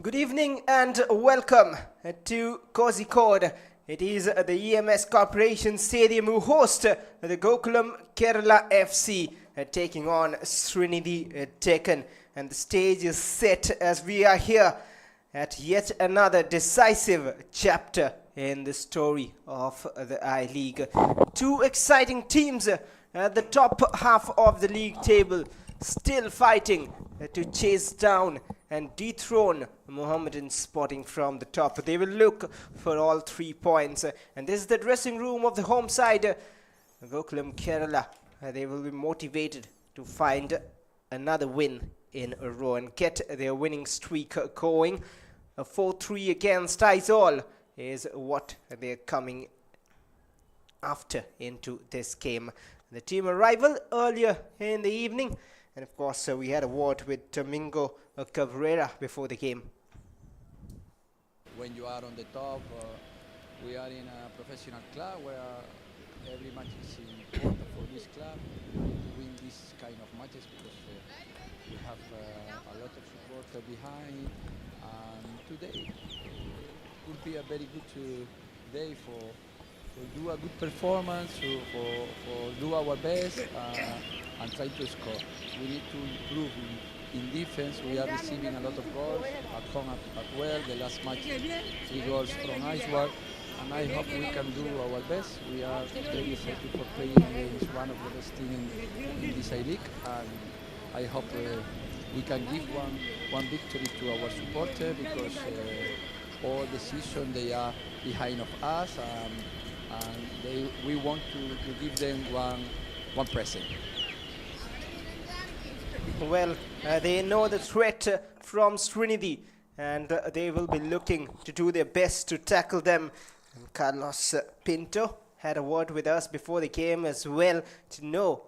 Good evening and welcome to Kozhikode. It is the EMS Corporation Stadium who host the Gokulam Kerala FC taking on Sreenidi Deccan. And the stage is set as we are here at yet another decisive chapter in the story of the I-League. Two exciting teams at the top half of the league table, still fighting to chase down and dethrone Mohammedan Sporting from the top. They will look for all 3 points. And this is the dressing room of the home side, Gokulam Kerala. They will be motivated to find another win in a row and get their winning streak going. A 4-3 against Aizol is what they're coming after into this game. The team arrival earlier in the evening. And of course, we had a word with Domingo Cabrera before the game. When you are on the top, we are in a professional club where every match is important for this club to win this kind of matches because we have a lot of support behind. And today will be a very good day for do a good performance, for do our best and try to score. We need to improve in defense. We are receiving a lot of goals at home as well. The last match, 3 goals from Icework, and I hope we can do our best. We are very excited for playing against one of the best teams in this I-League, and I hope we can give one victory to our supporters because all the season they are behind of us, and we want to give them one present. Well, they know the threat from Sreenidi, and they will be looking to do their best to tackle them. And Carlos Pinto had a word with us before the game as well to know,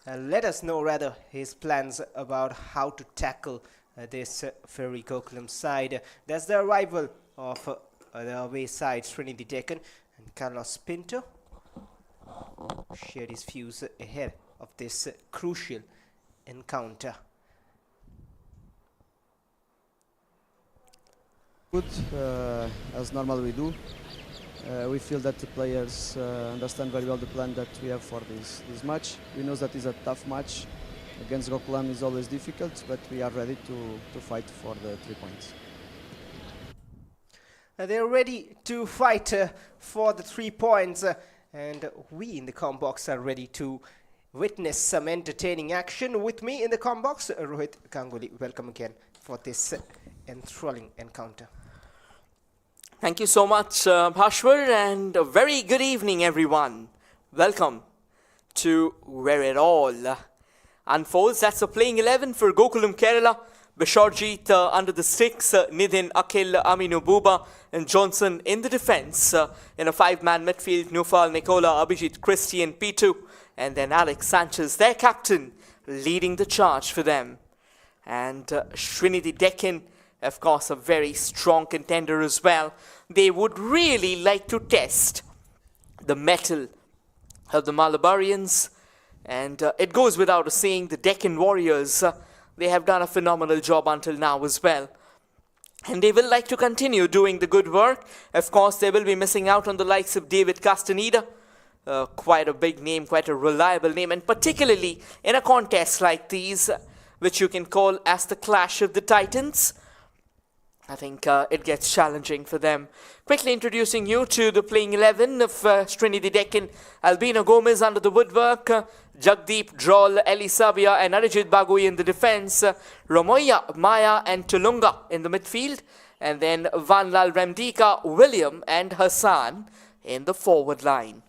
let us know rather, his plans about how to tackle this Ferry Gokulam side. That's the arrival of the away side, Sreenidi Deccan. And Carlos Pinto shared his views ahead of this crucial encounter. Good, as normally we do. We feel that the players understand very well the plan that we have for this match. We know that it's a tough match. Against Gokulam is always difficult, but we are ready to fight for the 3 points. They're ready to fight for the 3 points, and we in the com box are ready to witness some entertaining action. With me in the com box, Rohit Ganguly. Welcome again for this enthralling encounter. Thank you so much, Bhashwar, and a very good evening, everyone. Welcome to where it all unfolds. That's the playing 11 for Gokulam Kerala. Bishorjeet under the sticks, Nidhin, Akhil, Aminu, Buba, and Johnson in the defense. In a 5-man midfield, Nufal, Nicola, Abhijit, Christian, P2, and then Alex Sanchez, their captain, leading the charge for them. And Sreenidi Deccan, of course, a very strong contender as well. They would really like to test the mettle of the Malabarians. And it goes without saying, the Deccan Warriors, they have done a phenomenal job until now as well. And they will like to continue doing the good work. Of course, they will be missing out on the likes of David Castaneda. Quite a big name, quite a reliable name. And particularly in a contest like these, which you can call as the Clash of the Titans, I think it gets challenging for them. Quickly introducing you to the playing 11 of Sreenidi Deccan. Albino Gomez under the woodwork, Jagdeep, Droll, Elisabia and Arijit Bagui in the defense, Romoya, Maya and Tulunga in the midfield, and then Vanlal Ramdika, William and Hassan in the forward line.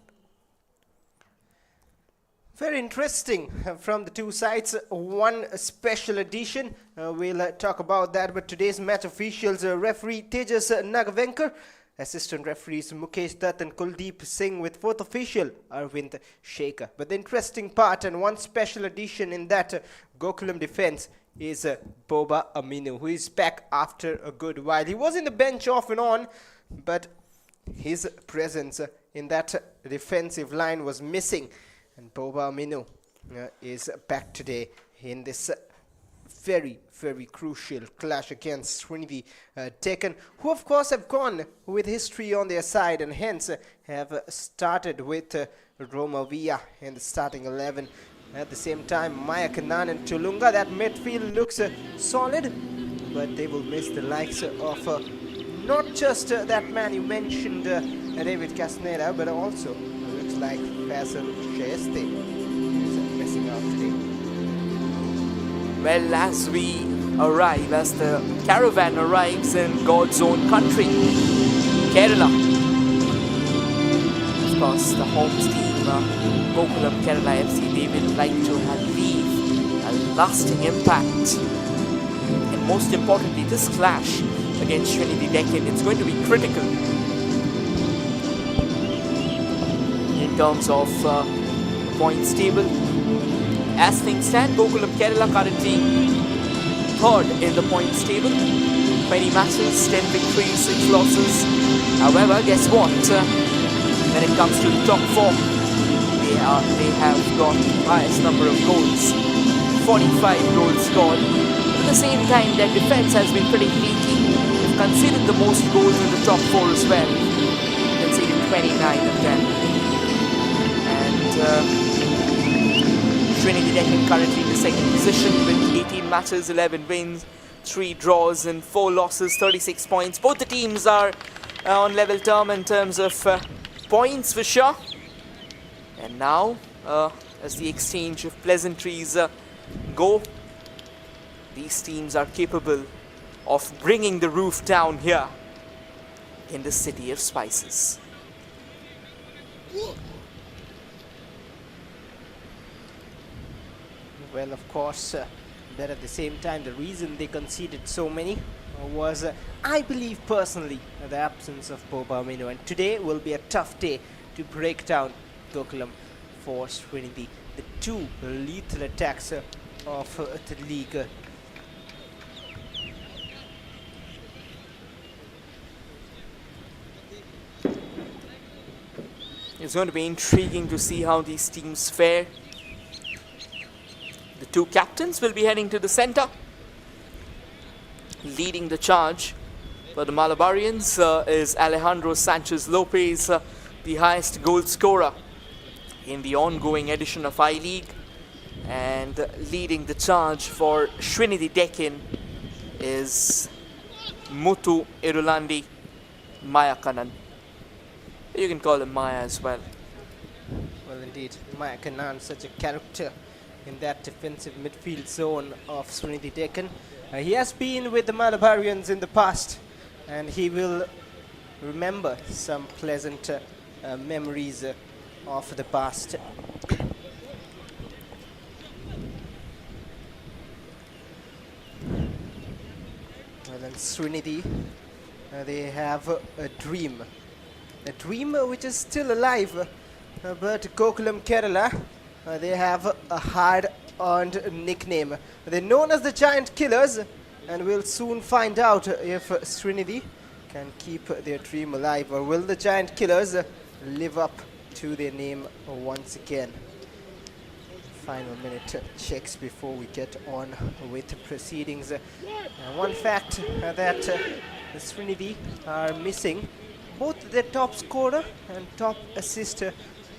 Very interesting from the two sides. One special edition. We'll talk about that. But today's match officials, referee Tejas Nagavenkar, assistant referees Mukesh Dutt and Kuldeep Singh, with fourth official Arvind Shekhar. But the interesting part and one special edition in that Gokulam defense is Boba Aminu, who is back after a good while. He was in the bench off and on, but his presence in that defensive line was missing. And Boba Aminu is back today in this very, very crucial clash against Sreenidi Deccan, who of course have gone with history on their side and hence have started with Roma Villa in the starting 11. At the same time, Maya Kanan and Tulunga, that midfield looks solid, but they will miss the likes of not just that man you mentioned, David Castaneda, but also looks like Faisal Shayeste is missing out today. Well, as we arrive, as the caravan arrives in God's own country, Kerala. Of course, the home team, Gokulam Kerala FC, they will like to leave a lasting impact. And most importantly, this clash against Sreenidi Deccan, it's going to be critical in terms of points table. As things stand, Gokulam Kerala currently third in the points table. 20 matches, 10 victories, 6 losses. However, guess what? When it comes to the top 4, they have got the highest number of goals. 45 goals scored. At the same time, their defense has been pretty leaky. They've conceded the most goals in the top 4 as well. Conceded 29 of them. And Sreenidi Deccan currently in the second position with 18 matches, 11 wins, 3 draws and 4 losses, 36 points. Both the teams are on level term in terms of points for sure. And now, as the exchange of pleasantries go, these teams are capable of bringing the roof down here in the city of spices. Well, of course, but at the same time, the reason they conceded so many was, I believe personally, the absence of Boba Amino. And today will be a tough day to break down Gokulam for Sreenidi. The two lethal attacks of the league. It's going to be intriguing to see how these teams fare. The two captains will be heading to the center. Leading the charge for the Malabarians is Alejandro Sanchez Lopez, the highest goal scorer in the ongoing edition of I-League. And leading the charge for Sreenidi Deccan is Muthu Irulandi Mayakanan. You can call him Maya as well. Well, indeed, Maya Kanan, such a character in that defensive midfield zone of Sreenidi Deccan. He has been with the Malabarians in the past, and he will remember some pleasant memories of the past. Well, in Sreenidi, they have a dream which is still alive, but Gokulam Kerala, they have a hard-earned nickname. They're known as the Giant Killers, and we'll soon find out if Sreenidi can keep their dream alive, or will the Giant Killers live up to their name once again. Final minute checks before we get on with the proceedings. One fact that the Sreenidi are missing both their top scorer and top assist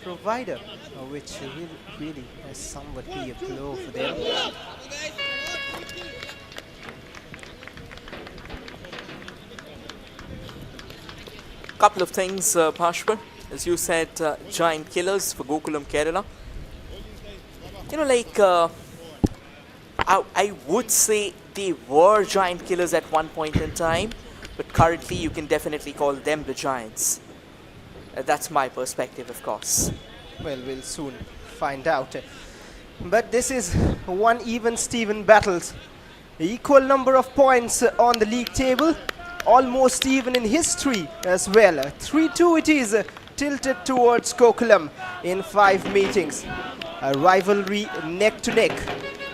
provider, which will really somewhat be a blow for them. Couple of things, Bhashwar. As you said, giant killers for Gokulam Kerala. You know, like, I would say they were giant killers at one point in time, but currently you can definitely call them the giants. That's my perspective, of course. Well, we'll soon find out. But this is one even Steven battles. Equal number of points on the league table, almost even in history as well. 3-2 it is, tilted towards Gokulam in 5 meetings. A rivalry neck to neck.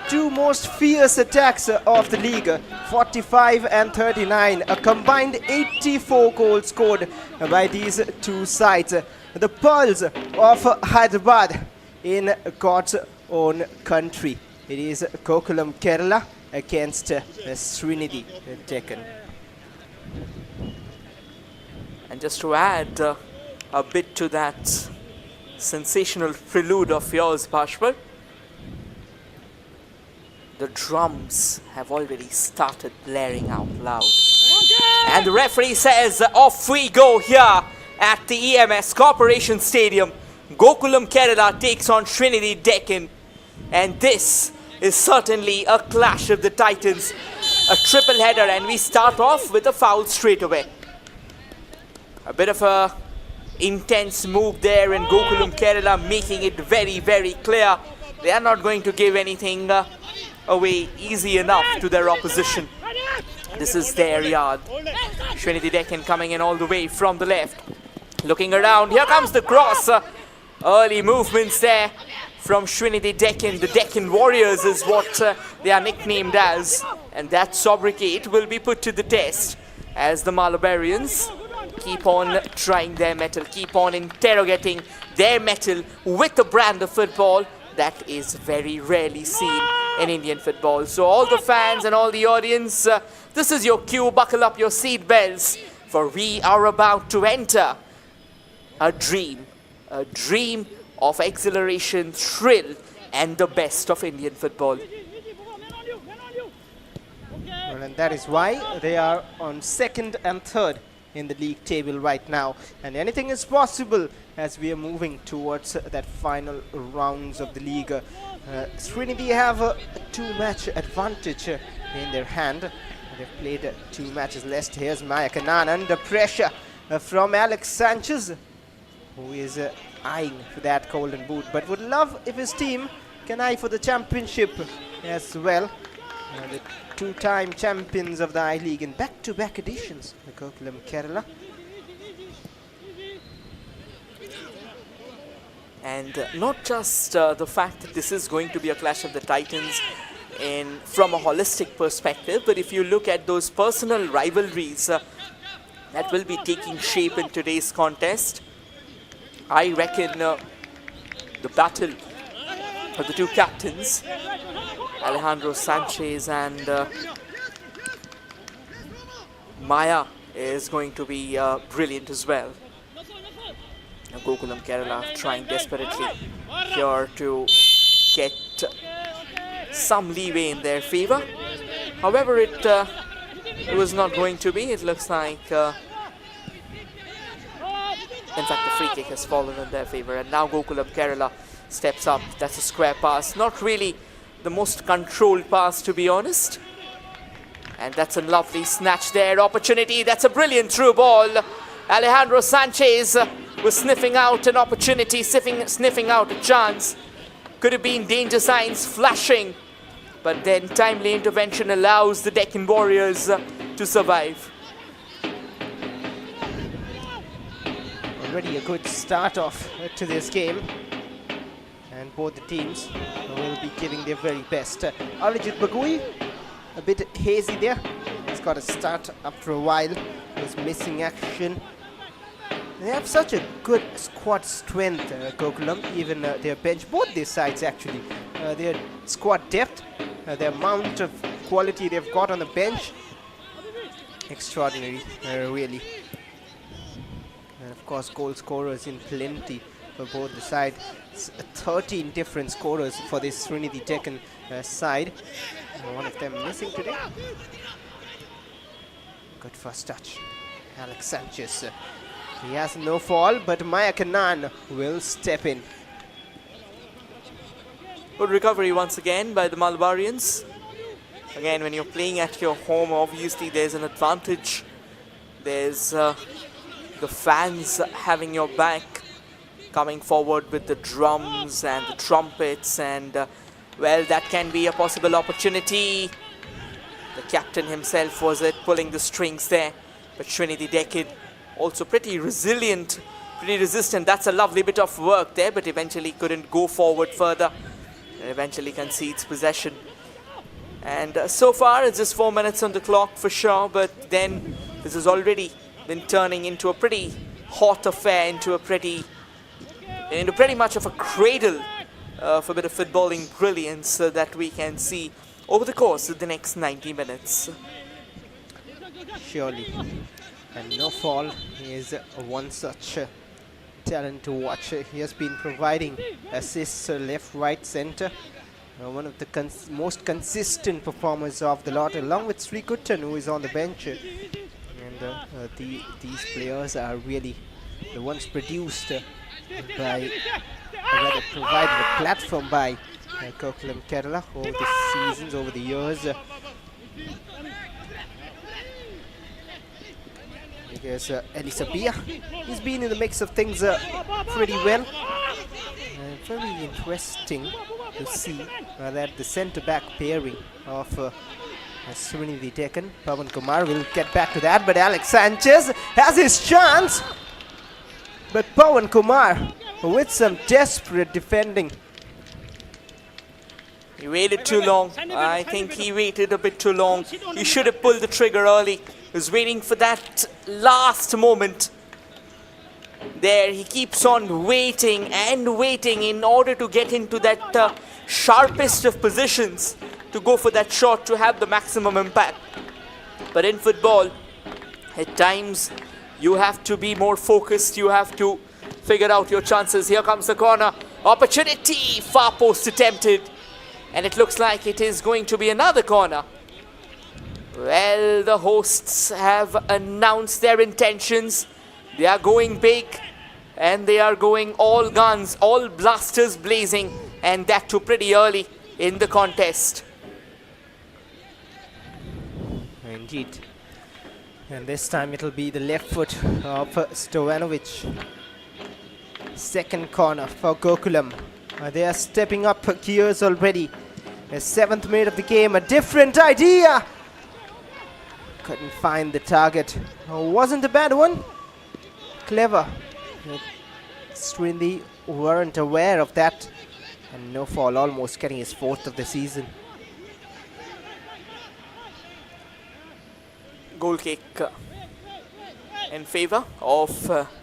Two most fierce attacks of the league, 45 and 39. A combined 84 goals scored by these two sides. The Pearls of Hyderabad in God's own country. It is Gokulam Kerala against Sreenidi Deccan. And just to add a bit to that sensational prelude of yours, Bhashwar, the drums have already started blaring out loud. And the referee says, off we go here at the EMS Corporation Stadium. Gokulam Kerala takes on Sreenidi Deccan. And this is certainly a clash of the titans. A triple header, and we start off with a foul straight away. A bit of a intense move there, and Gokulam Kerala making it very, very clear they are not going to give anything away easy enough to their opposition. This is their yard. Sreenidi Deccan coming in all the way from the left. Looking around, here comes the cross. Early movements there from Sreenidi Deccan. The Deccan Warriors is what they are nicknamed as. And that sobriquet will be put to the test as the Malabarians keep on trying their mettle, keep on interrogating their mettle with a brand of football that is very rarely seen in Indian football. So all the fans and all the audience, this is your cue. Buckle up your seat belts, for we are about to enter a dream of exhilaration, thrill, and the best of Indian football. Well, and that is why they are on second and third in the league table right now, and anything is possible as we are moving towards that final rounds of the league. Sreenidi have a two-match advantage in their hand. They've played 2 matches less. Here's Maya Kanan under pressure from Alex Sanchez, who is eyeing for that golden boot, but would love if his team can eye for the championship as well. The 2-time champions of the I-League in back-to-back editions, the Gokulam Kerala. And not just the fact that this is going to be a clash of the titans from a holistic perspective, but if you look at those personal rivalries that will be taking shape in today's contest, I reckon the battle of the 2 captains, Alejandro Sanchez and Maya, is going to be brilliant as well. Now Gokulam Kerala trying desperately here to get some leeway in their favor. However, it was not going to be. It looks like, in fact, the free kick has fallen in their favor. And now Gokulam Kerala steps up. That's a square pass. Not really the most controlled pass, to be honest. And that's a lovely snatch there. Opportunity. That's a brilliant through ball. Alejandro Sanchez was sniffing out an opportunity, sniffing out a chance. Could have been danger signs flashing, but then timely intervention allows the Deccan Warriors to survive. Already a good start off to this game, and both the teams will be giving their very best. Arijit Bagui, a bit hazy there. He's got a start after a while. He was missing action. They have such a good squad strength, Gokulam, even their bench, both these sides actually. Their squad depth, the amount of quality they've got on the bench, extraordinary, really. And of course, goal scorers in plenty for both the sides. 13 different scorers for this Sreenidi Deccan side. One of them missing today. Good first touch. Alex Sanchez. He has no fall, but Maya Kanan will step in. Good recovery once again by the Malabarians. Again, when you're playing at your home, obviously there's an advantage. There's the fans having your back, coming forward with the drums and the trumpets, and well, that can be a possible opportunity. The captain himself was it, pulling the strings there, but Sreenidi Deccan also pretty resilient, pretty resistant. That's a lovely bit of work there, but eventually couldn't go forward further. And eventually concedes possession. And so far it's just 4 minutes on the clock for sure, but then this has already been turning into a pretty hot affair, into pretty much of a cradle for a bit of footballing brilliance that we can see over the course of the next 90 minutes. Surely. And no fall is one such talent to watch. He has been providing assists left, right, center. One of the most consistent performers of the lot, along with Sreenidi, who is on the bench. And these players are really the ones produced by, or rather provided a platform by Gokulam Kerala over the seasons, over the years. Because Elisabia, he's been in the mix of things pretty well. Very interesting to see that the centre-back pairing of Sreenidi, Deccan. Pawan Kumar will get back to that, but Alex Sanchez has his chance. But Pawan Kumar with some desperate defending. He waited too long. I think he waited a bit too long. He should have pulled the trigger early. He was waiting for that last moment. There, he keeps on waiting and waiting in order to get into that sharpest of positions to go for that shot to have the maximum impact. But in football, at times, you have to be more focused. You have to figure out your chances. Here comes the corner. Opportunity. Far post attempted. And it looks like it is going to be another corner. Well, the hosts have announced their intentions. They are going big. And they are going all guns, all blasters blazing. And that too pretty early in the contest. Indeed. And this time it'll be the left foot of Stojanovic. Second corner for Gokulam. They are stepping up gears already. The 7th minute of the game, a different idea. Couldn't find the target. Wasn't a bad one. Clever. Sreenidi weren't aware of that. And no fall, almost getting his 4th of the season. Goal kick in favour of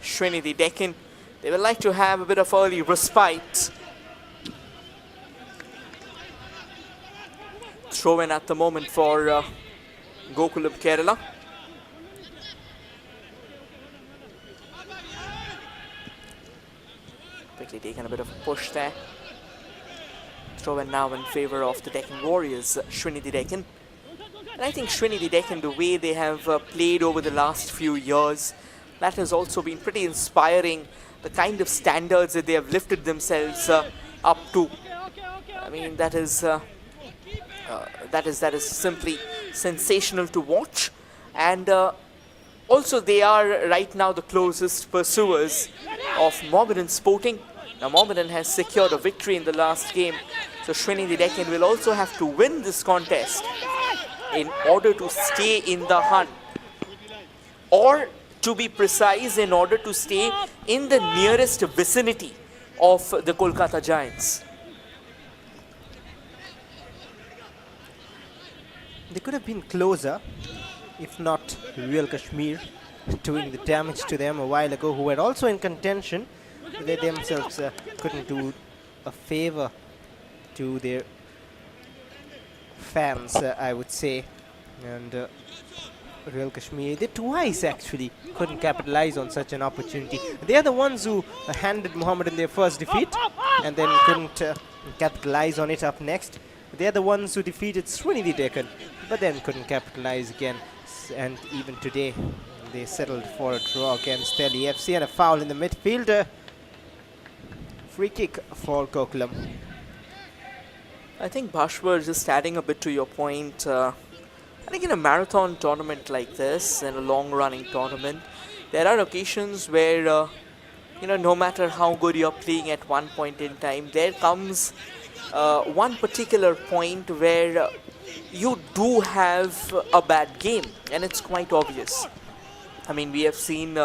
Sreenidi Deccan. They would like to have a bit of early respite. Throw in at the moment for Gokulam Kerala. Quickly taken a bit of a push there. Throw in now in favour of the Deccan Warriors, Sreenidi Deccan. And I think Sreenidi Deccan, the way they have played over the last few years, that has also been pretty inspiring. The kind of standards that they have lifted themselves up to. I mean, that is simply sensational to watch. And also they are right now the closest pursuers of Mohammedan Sporting. Now Mohammedan has secured a victory in the last game. So Sreenidi Deccan will also have to win this contest in order to stay in the hunt, or to be precise, in order to stay in the nearest vicinity of the Kolkata Giants. They could have been closer, if not Real Kashmir doing the damage to them a while ago, who were also in contention. They themselves couldn't do a favor to their fans, I would say. And Real Kashmir, they twice actually couldn't capitalize on such an opportunity. They are the ones who handed Mohammedan their first defeat and then couldn't capitalize on it up next. They are the ones who defeated Sreenidi Deccan, but then couldn't capitalize again. And even today, they settled for a draw against Delhi FC and a foul in the midfield. Free kick for Gokulam. I think Bhashwar, just adding a bit to your point, I think in a marathon tournament like this, in a long-running tournament, there are occasions where, no matter how good you're playing at one point in time, there comes one particular point where you do have a bad game, and it's quite obvious. I mean, we have seen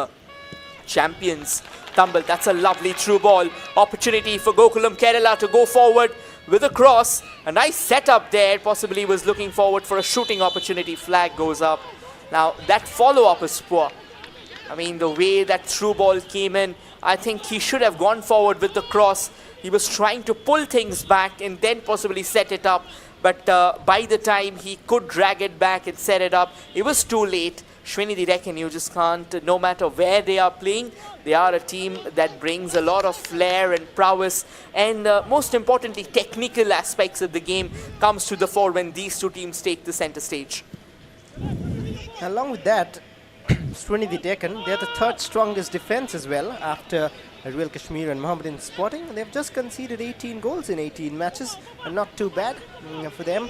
champions tumble. That's a lovely through ball. Opportunity for Gokulam Kerala to go forward with a cross. A nice setup there. Possibly was looking forward for a shooting opportunity. Flag goes up. Now, that follow-up is poor. I mean, the way that through ball came in, I think he should have gone forward with the cross. He was trying to pull things back and then possibly set it up. but by the time he could drag it back and set it up, it was too late. Sreenidi Deccan, you just can't, no matter where they are playing, they are a team that brings a lot of flair and prowess, and most importantly, technical aspects of the game comes to the fore when these two teams take the center stage. Along with that, Sreenidi Deccan, they're the third strongest defense as well after Real Kashmir and Mohammedan Sporting. They've just conceded 18 goals in 18 matches, and not too bad for them.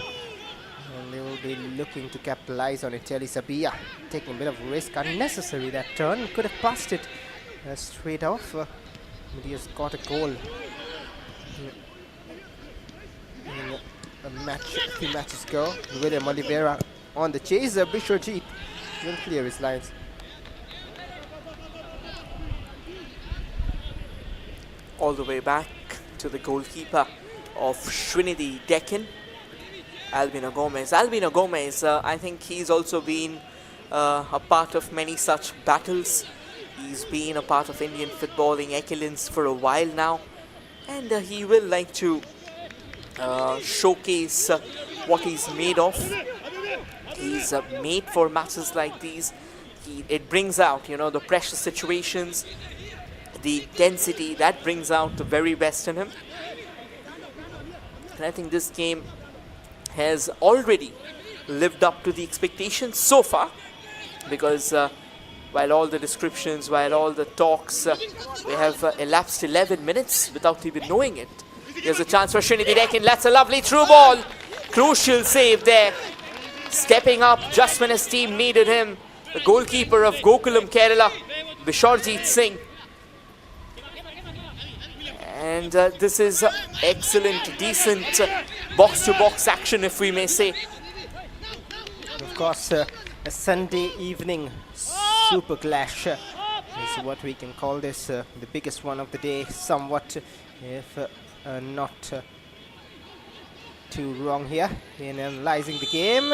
And they will be looking to capitalize on it. Eli Sabia taking a bit of risk, unnecessary that turn. Could have passed it straight off. But he has got a goal in a match, a few matches ago. William Oliveira on the chase. Bishorjeet will clear his lines. All the way back to the goalkeeper of Sreenidi Deccan, Albino Gomez. Albino Gomez, I think he's also been a part of many such battles. He's been a part of Indian footballing excellence for a while now, and he will like to showcase what he's made of. He's made for matches like these. It brings out, you know, the pressure situations, the density, that brings out the very best in him. And I think this game has already lived up to the expectations so far, because while all the descriptions, while all the talks, we have elapsed 11 minutes without even knowing it. There's a chance for Sreenidi Deccan. That's a lovely through ball. Crucial save there. Stepping up just when his team needed him. The goalkeeper of Gokulam, Kerala, Bishorjeet Singh. And this is excellent, decent box-to-box action, if we may say. Of course, a Sunday evening super clash is what we can call this, the biggest one of the day, somewhat, if not too wrong here in analysing the game.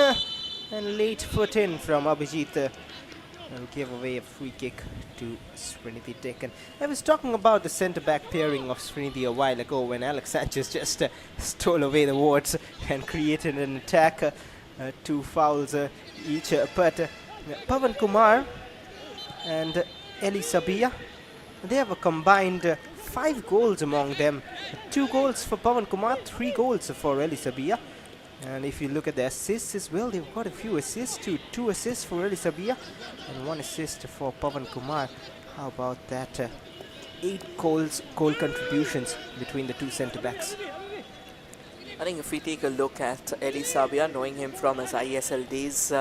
And late foot in from Abhijit will give away a free kick to Sreenidi Deccan. I was talking about the centre-back pairing of Sreenidi a while ago when Alex Sanchez just stole away the wards and created an attack, 2 fouls each. But Pavan Kumar and Eli Sabia, they have a combined 5 goals among them. 2 goals for Pavan Kumar, 3 goals for Eli Sabia. And if you look at the assists as well, they've got a few assists too. 2 assists for Eli Sabia and 1 assist for Pavan Kumar. How about that? 8 goal contributions between the 2 centre-backs. I think if we take a look at Eli Sabia, knowing him from his ISL days,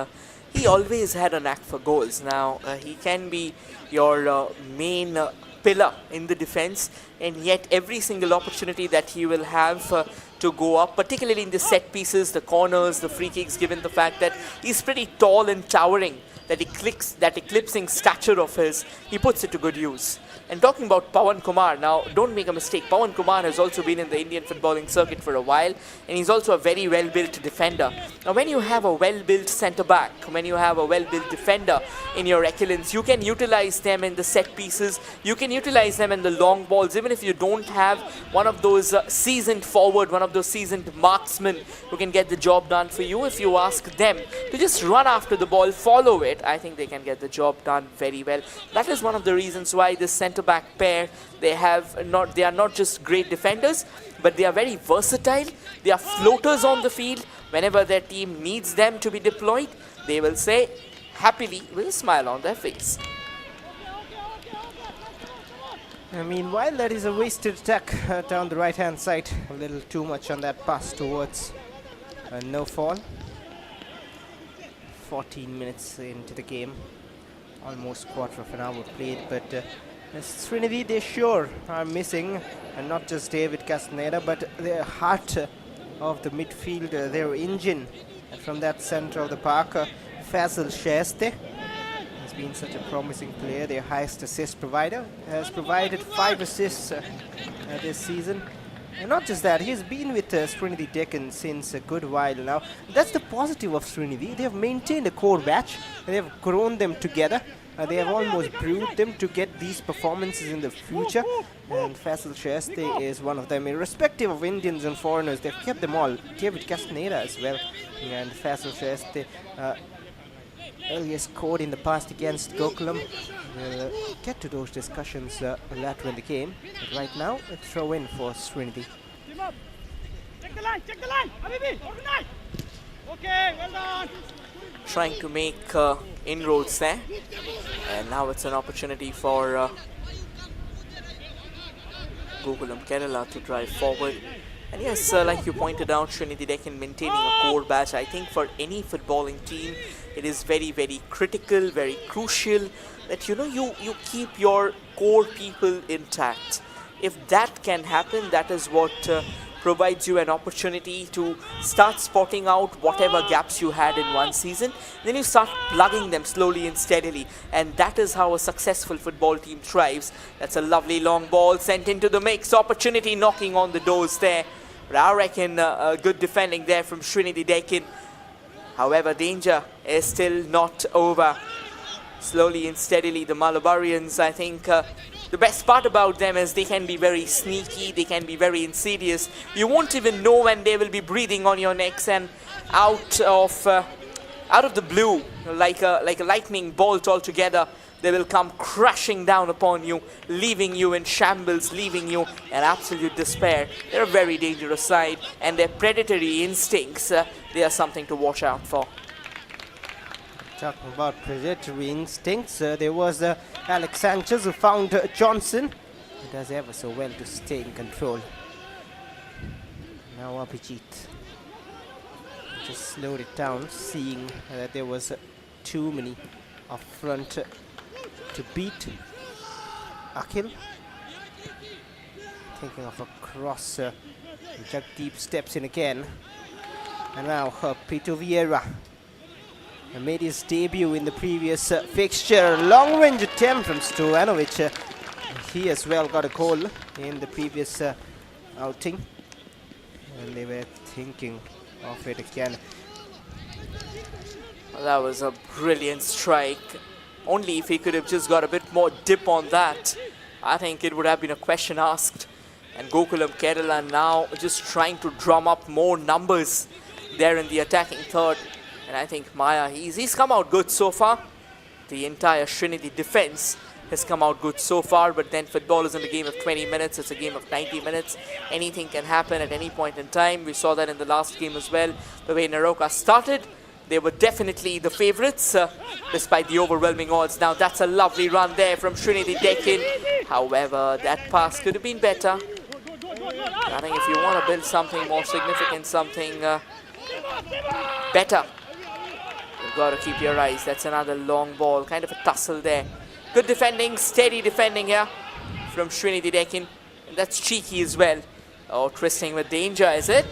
he always had a knack for goals. Now, he can be your main pillar in the defense, and yet every single opportunity that he will have to go up, particularly in the set pieces, the corners, the free kicks, given the fact that he's pretty tall and towering, that eclipsing stature of his, he puts it to good use. And talking about Pavan Kumar, now don't make a mistake, Pavan Kumar has also been in the Indian footballing circuit for a while, and he's also a very well-built defender. Now when you have a well-built centre-back, when you have a well-built defender in your excellence, you can utilize them in the set pieces, you can utilize them in the long balls, even if you don't have one of those seasoned forward, one of those seasoned marksmen who can get the job done for you. If you ask them to just run after the ball, follow it, I think they can get the job done very well. That is one of the reasons why this centre-back pair, they are not just great defenders, but they are very versatile. They are floaters on the field. Whenever their team needs them to be deployed, they will say happily with a smile on their face. Meanwhile, that is a wasted attack down the right-hand side. A little too much on that pass towards no fall. 14 minutes into the game. Almost quarter of an hour played, but Sreenidi, they sure are missing, and not just David Castaneda, but the heart of the midfield, their engine from that centre of the park, Fazil Sheste. Has been such a promising player, their highest assist provider, has provided 5 assists this season. And not just that, he's been with Sreenidi Deccan since a good while now. That's the positive of Sreenidi. They have maintained a core batch. They have grown them together. They have almost brewed them to get these performances in the future. And Faisal Shaiste is one of them. Irrespective of Indians and foreigners, they've kept them all. David Castaneda as well. And Faisal Shaiste earlier scored in the past against Gokulam. We'll get to those discussions later in the game. But right now, a throw in for Sreenidi. Check the line, Habibi, organize. Okay, well done. Trying to make inroads there. And now it's an opportunity for Gokulam Kerala to drive forward. And yes, like you pointed out, Sreenidi Deccan maintaining a core batch. I think for any footballing team, it is very, very critical, very crucial that you keep your core people intact. If that can happen, that is what provides you an opportunity to start spotting out whatever gaps you had in one season. Then you start plugging them slowly and steadily, and that is how a successful football team thrives. That's a lovely long ball sent into the mix. Opportunity knocking on the doors there. But I reckon good defending there from Sreenidi Deccan. However, danger is still not over. Slowly and steadily, the Malabarians, I think the best part about them is they can be very sneaky, they can be very insidious. You won't even know when they will be breathing on your necks, and out of the blue, like a lightning bolt altogether, they will come crashing down upon you, leaving you in shambles, leaving you in absolute despair. They're a very dangerous side, and their predatory instincts, they are something to watch out for. Talking about predatory instincts, there was Alex Sanchez who found Johnson. He does ever so well to stay in control. Now Abhijit just slowed it down, seeing that there was too many up front to beat. Akhil thinking of a cross. Jagdeep steps in again. And now Pito Vieira made his debut in the previous fixture. Long-range attempt from Stojanovic. He as well got a goal in the previous outing. And they were thinking of it again. Well, that was a brilliant strike. Only if he could have just got a bit more dip on that, I think it would have been a question asked. And Gokulam Kerala now just trying to drum up more numbers there in the attacking third. And I think Maya, he's come out good so far. The entire Sreenidi defense has come out good so far, but then football isn't a game of 20 minutes, it's a game of 90 minutes. Anything can happen at any point in time. We saw that in the last game as well. The way Naroka started, they were definitely the favourites, despite the overwhelming odds. Now that's a lovely run there from Sreenidi Deccan. However, that pass could have been better. I think if you want to build something more significant, something better, you've got to keep your eyes. That's another long ball, kind of a tussle there. Good defending, steady defending here from Sreenidi Deccan. And that's cheeky as well. Oh, twisting with danger, is it?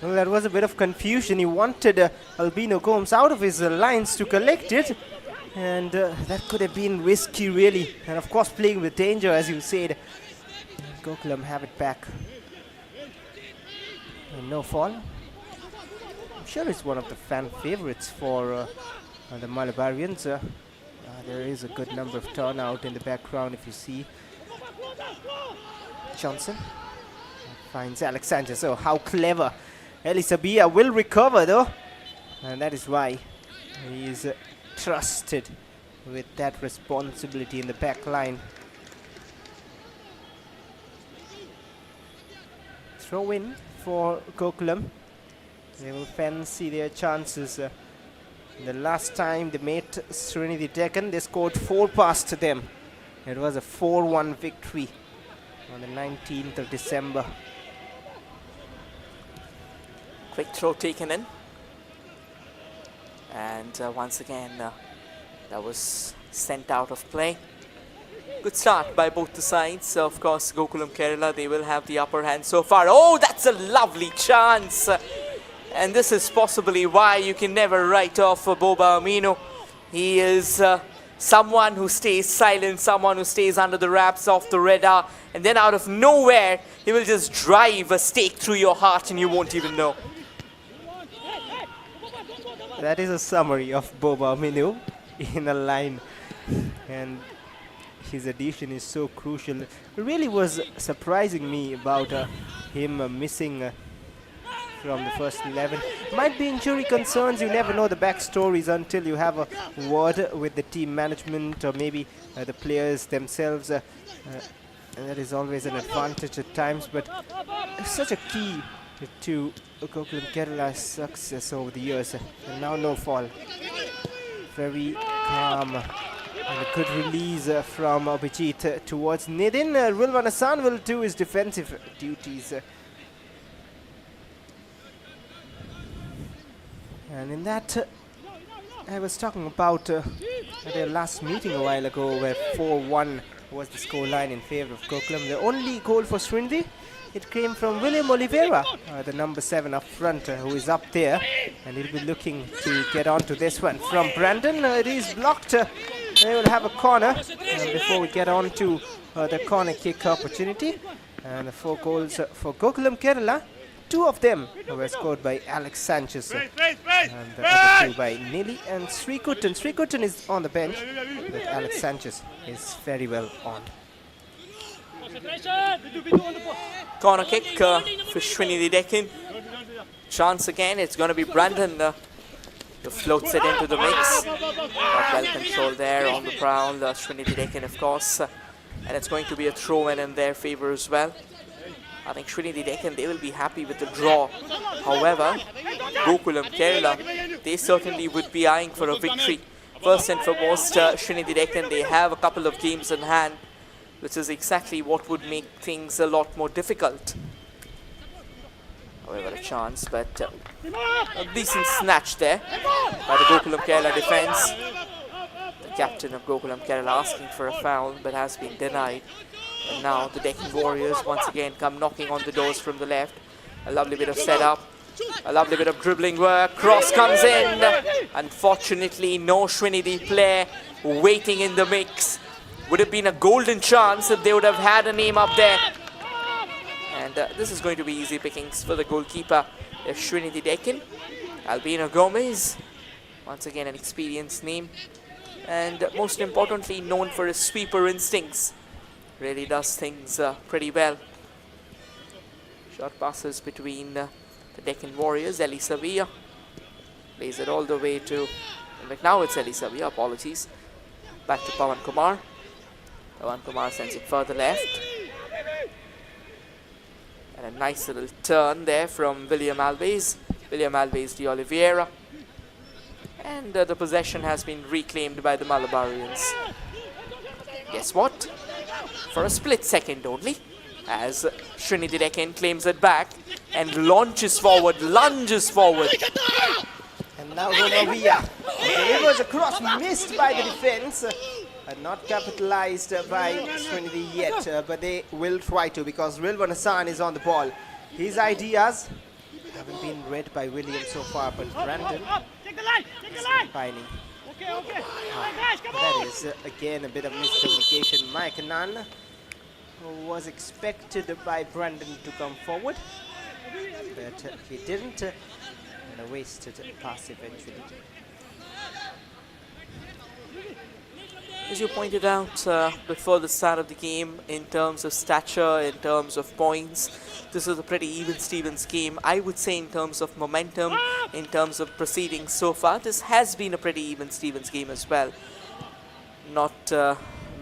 Well, there was a bit of confusion. He wanted Albino Gomes out of his lines to collect it. And that could have been risky, really. And of course, playing with danger, as you said. Gokulam have it back. And no fall. I'm sure it's one of the fan favorites for the Malabarians. There is a good number of turnout in the background, if you see. Johnson finds Alex Sanchez. Oh, how clever. Elisabia will recover, though. And that is why he is trusted with that responsibility in the back line. Throw in for Gokulam. They will fancy their chances. The last time they met Sreenidi Deccan, they scored 4 past them. It was a 4-1 victory on the 19th of December. Quick throw taken in. And once again, that was sent out of play. Good start by both the sides. Of course, Gokulam Kerala, they will have the upper hand so far. Oh, that's a lovely chance. And this is possibly why you can never write off Boba Amino. He is someone who stays silent, someone who stays under the wraps of the radar, and then out of nowhere, he will just drive a stake through your heart and you won't even know. That is a summary of Boba Minu in a line, and his addition is so crucial. It really was surprising me about him missing from the first 11. Might be injury concerns, you never know the backstories until you have a word with the team management or maybe the players themselves. And that is always an advantage at times, but it's such a key to Gokulam Kerala's success over the years. And now no fall. Very calm. And a good release from Abhijit towards Nidin. Rilwan Hassan will do his defensive duties. And in that, I was talking about their last meeting a while ago where 4-1 was the scoreline in favor of Gokulam. The only goal for Sreenidi, it came from William Oliveira, the number 7 up front, who is up there. And he'll be looking to get onto this one. From Brandon, it is blocked. They will have a corner before we get on to the corner kick opportunity. And the 4 goals for Gokulam Kerala. 2 of them were scored by Alex Sanchez and the other 2 by Nili and Srikutan. Srikutan is on the bench, but Alex Sanchez is very well on. Corner kick for Sreenidi Deccan. Chance again, it's going to be Brandon who floats it into the mix. Not well controlled there on the prowl, Sreenidi Deccan of course. And it's going to be a throw in their favor as well. I think Sreenidi Deccan, they will be happy with the draw. However, Gokulam Kerala, they certainly would be eyeing for a victory. First and foremost, Sreenidi Deccan, they have a couple of games in hand, which is exactly what would make things a lot more difficult. However, a chance, but a decent snatch there by the Gokulam Kerala defense. The captain of Gokulam Kerala asking for a foul, but has been denied. And now the Deccan Warriors once again come knocking on the doors from the left. A lovely bit of setup, a lovely bit of dribbling work. Cross comes in. Unfortunately, no Sreenidi player waiting in the mix. Would have been a golden chance if they would have had a name up there. And this is going to be easy pickings for the goalkeeper of Sreenidi Deccan. Albino Gomez, once again an experienced name. And most importantly, known for his sweeper instincts. Really does things pretty well. Short passes between the Deccan Warriors. Eli Sevilla plays it all the way to, in fact now it's Eli Sevilla, apologies. Back to Pawan Kumar. Pawan Kumar sends it further left. And a nice little turn there from William Alves. William Alves de Oliveira. And the possession has been reclaimed by the Malabarians. Guess what? For a split second only, as Sreenidi Deccan claims it back and lunges forward. And now Romavia delivers a cross missed by the defense. Not capitalized by Sreenidi yet, but they will try to because Rilwan Hassan is on the ball. His ideas haven't been read by William so far, but Brandon is combining. That is again a bit of miscommunication. Mike Nan was expected by Brandon to come forward, but he didn't, and a wasted pass eventually. As you pointed out before the start of the game, in terms of stature, in terms of points, this is a pretty even-Stevens game. I would say in terms of momentum, in terms of proceedings so far, this has been a pretty even-Stevens game as well. Not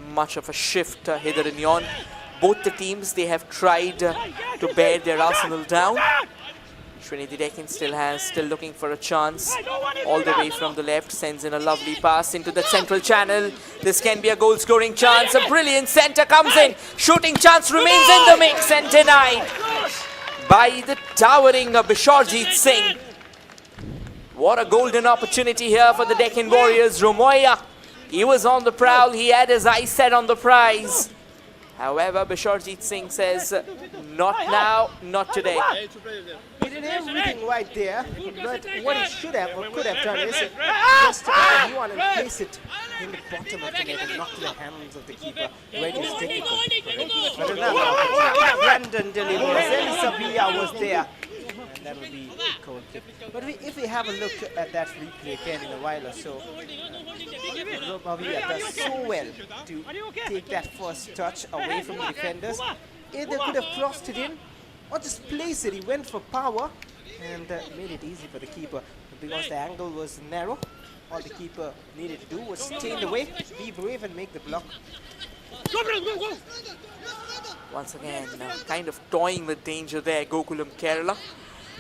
much of a shift hither and yon. Both the teams, they have tried to bear their arsenal down. Sreenidi Deccan still looking for a chance. All the way from the left, sends in a lovely pass into the central channel. This can be a goal scoring chance. A brilliant center comes in. Shooting chance remains in the mix and denied by the towering Bishorjit Singh. What a golden opportunity here for the Deccan Warriors. Romoya, he was on the prowl. He had his eyes set on the prize. However, Bishorjit Singh says, not now, not today. He did everything right there, but what he should have or could have done is just he one and place it in the bottom of the net and not to the hands of the keeper, where it is difficult. But another opportunity. Brandon delivers. Elisabia was there. And that would be a goal kick. But if we have a look at that replay again in a while or so, Romavia does so well to take that first touch away from the defenders. Either could have crossed it in or just place it. He went for power and made it easy for the keeper. Because the angle was narrow, all the keeper needed to do was stay in the way, be brave and make the block. Once again, kind of toying with danger there, Gokulam Kerala.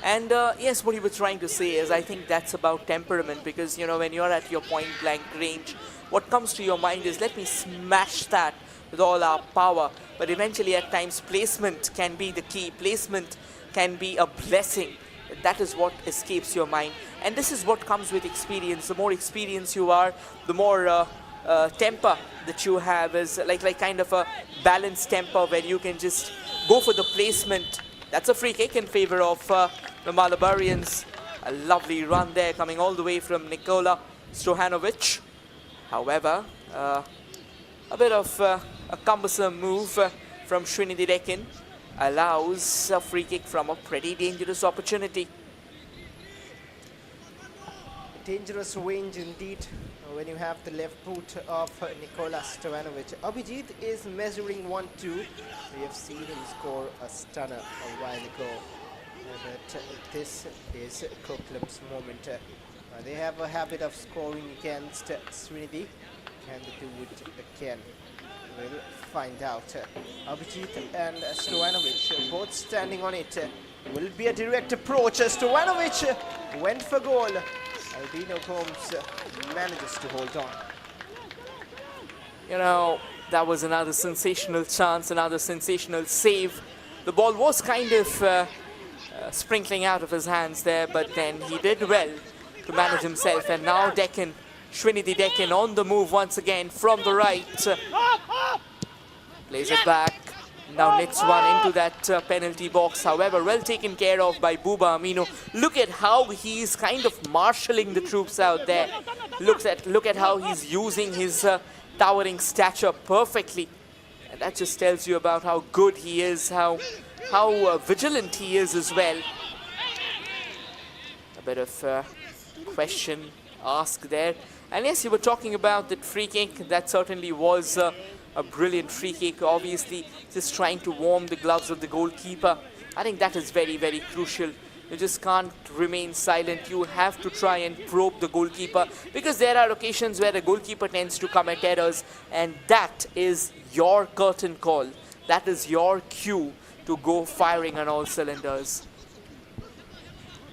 And yes, what he was trying to say is, I think that's about temperament, because, you know, when you're at your point blank range, what comes to your mind is, let me smash that with all our power. But eventually at times placement can be the key. Placement can be a blessing. That is what escapes your mind. And this is what comes with experience. The more experience you are, the more temper that you have is like kind of a balanced temper where you can just go for the placement. That's a free kick in favor of the Malabarians. A lovely run there coming all the way from Nikola Stojanovic. However, a bit of a cumbersome move from Sreenidi Deccan allows a free kick from a pretty dangerous opportunity. Dangerous range indeed when you have the left boot of Nikola Stojanovic. Abhijit is measuring 1-2. We have seen him score a stunner a while ago. But this is Gokulam's moment. They have a habit of scoring against Sreenidi. Can they do it again? We'll find out. Abhijit and Stojanovic both standing on it. Will be a direct approach. Stojanovic went for goal. Albino Combs manages to hold on. You know, that was another sensational chance, another sensational save. The ball was kind of sprinkling out of his hands there, but then he did well to manage himself. And now Deccan, Sreenidi Deccan on the move once again from the right. Plays it back. Now nets one into that penalty box. However, well taken care of by Buba Amino. Look at how he's kind of marshalling the troops out there. Look at how he's using his towering stature perfectly. And that just tells you about how good he is, how vigilant he is as well. A bit of question asked there. And yes, you were talking about that free kick. That certainly was a brilliant free kick. Obviously, just trying to warm the gloves of the goalkeeper. I think that is very, very crucial. You just can't remain silent. You have to try and probe the goalkeeper, because there are occasions where the goalkeeper tends to commit errors, and that is your curtain call. That is your cue to go firing on all cylinders.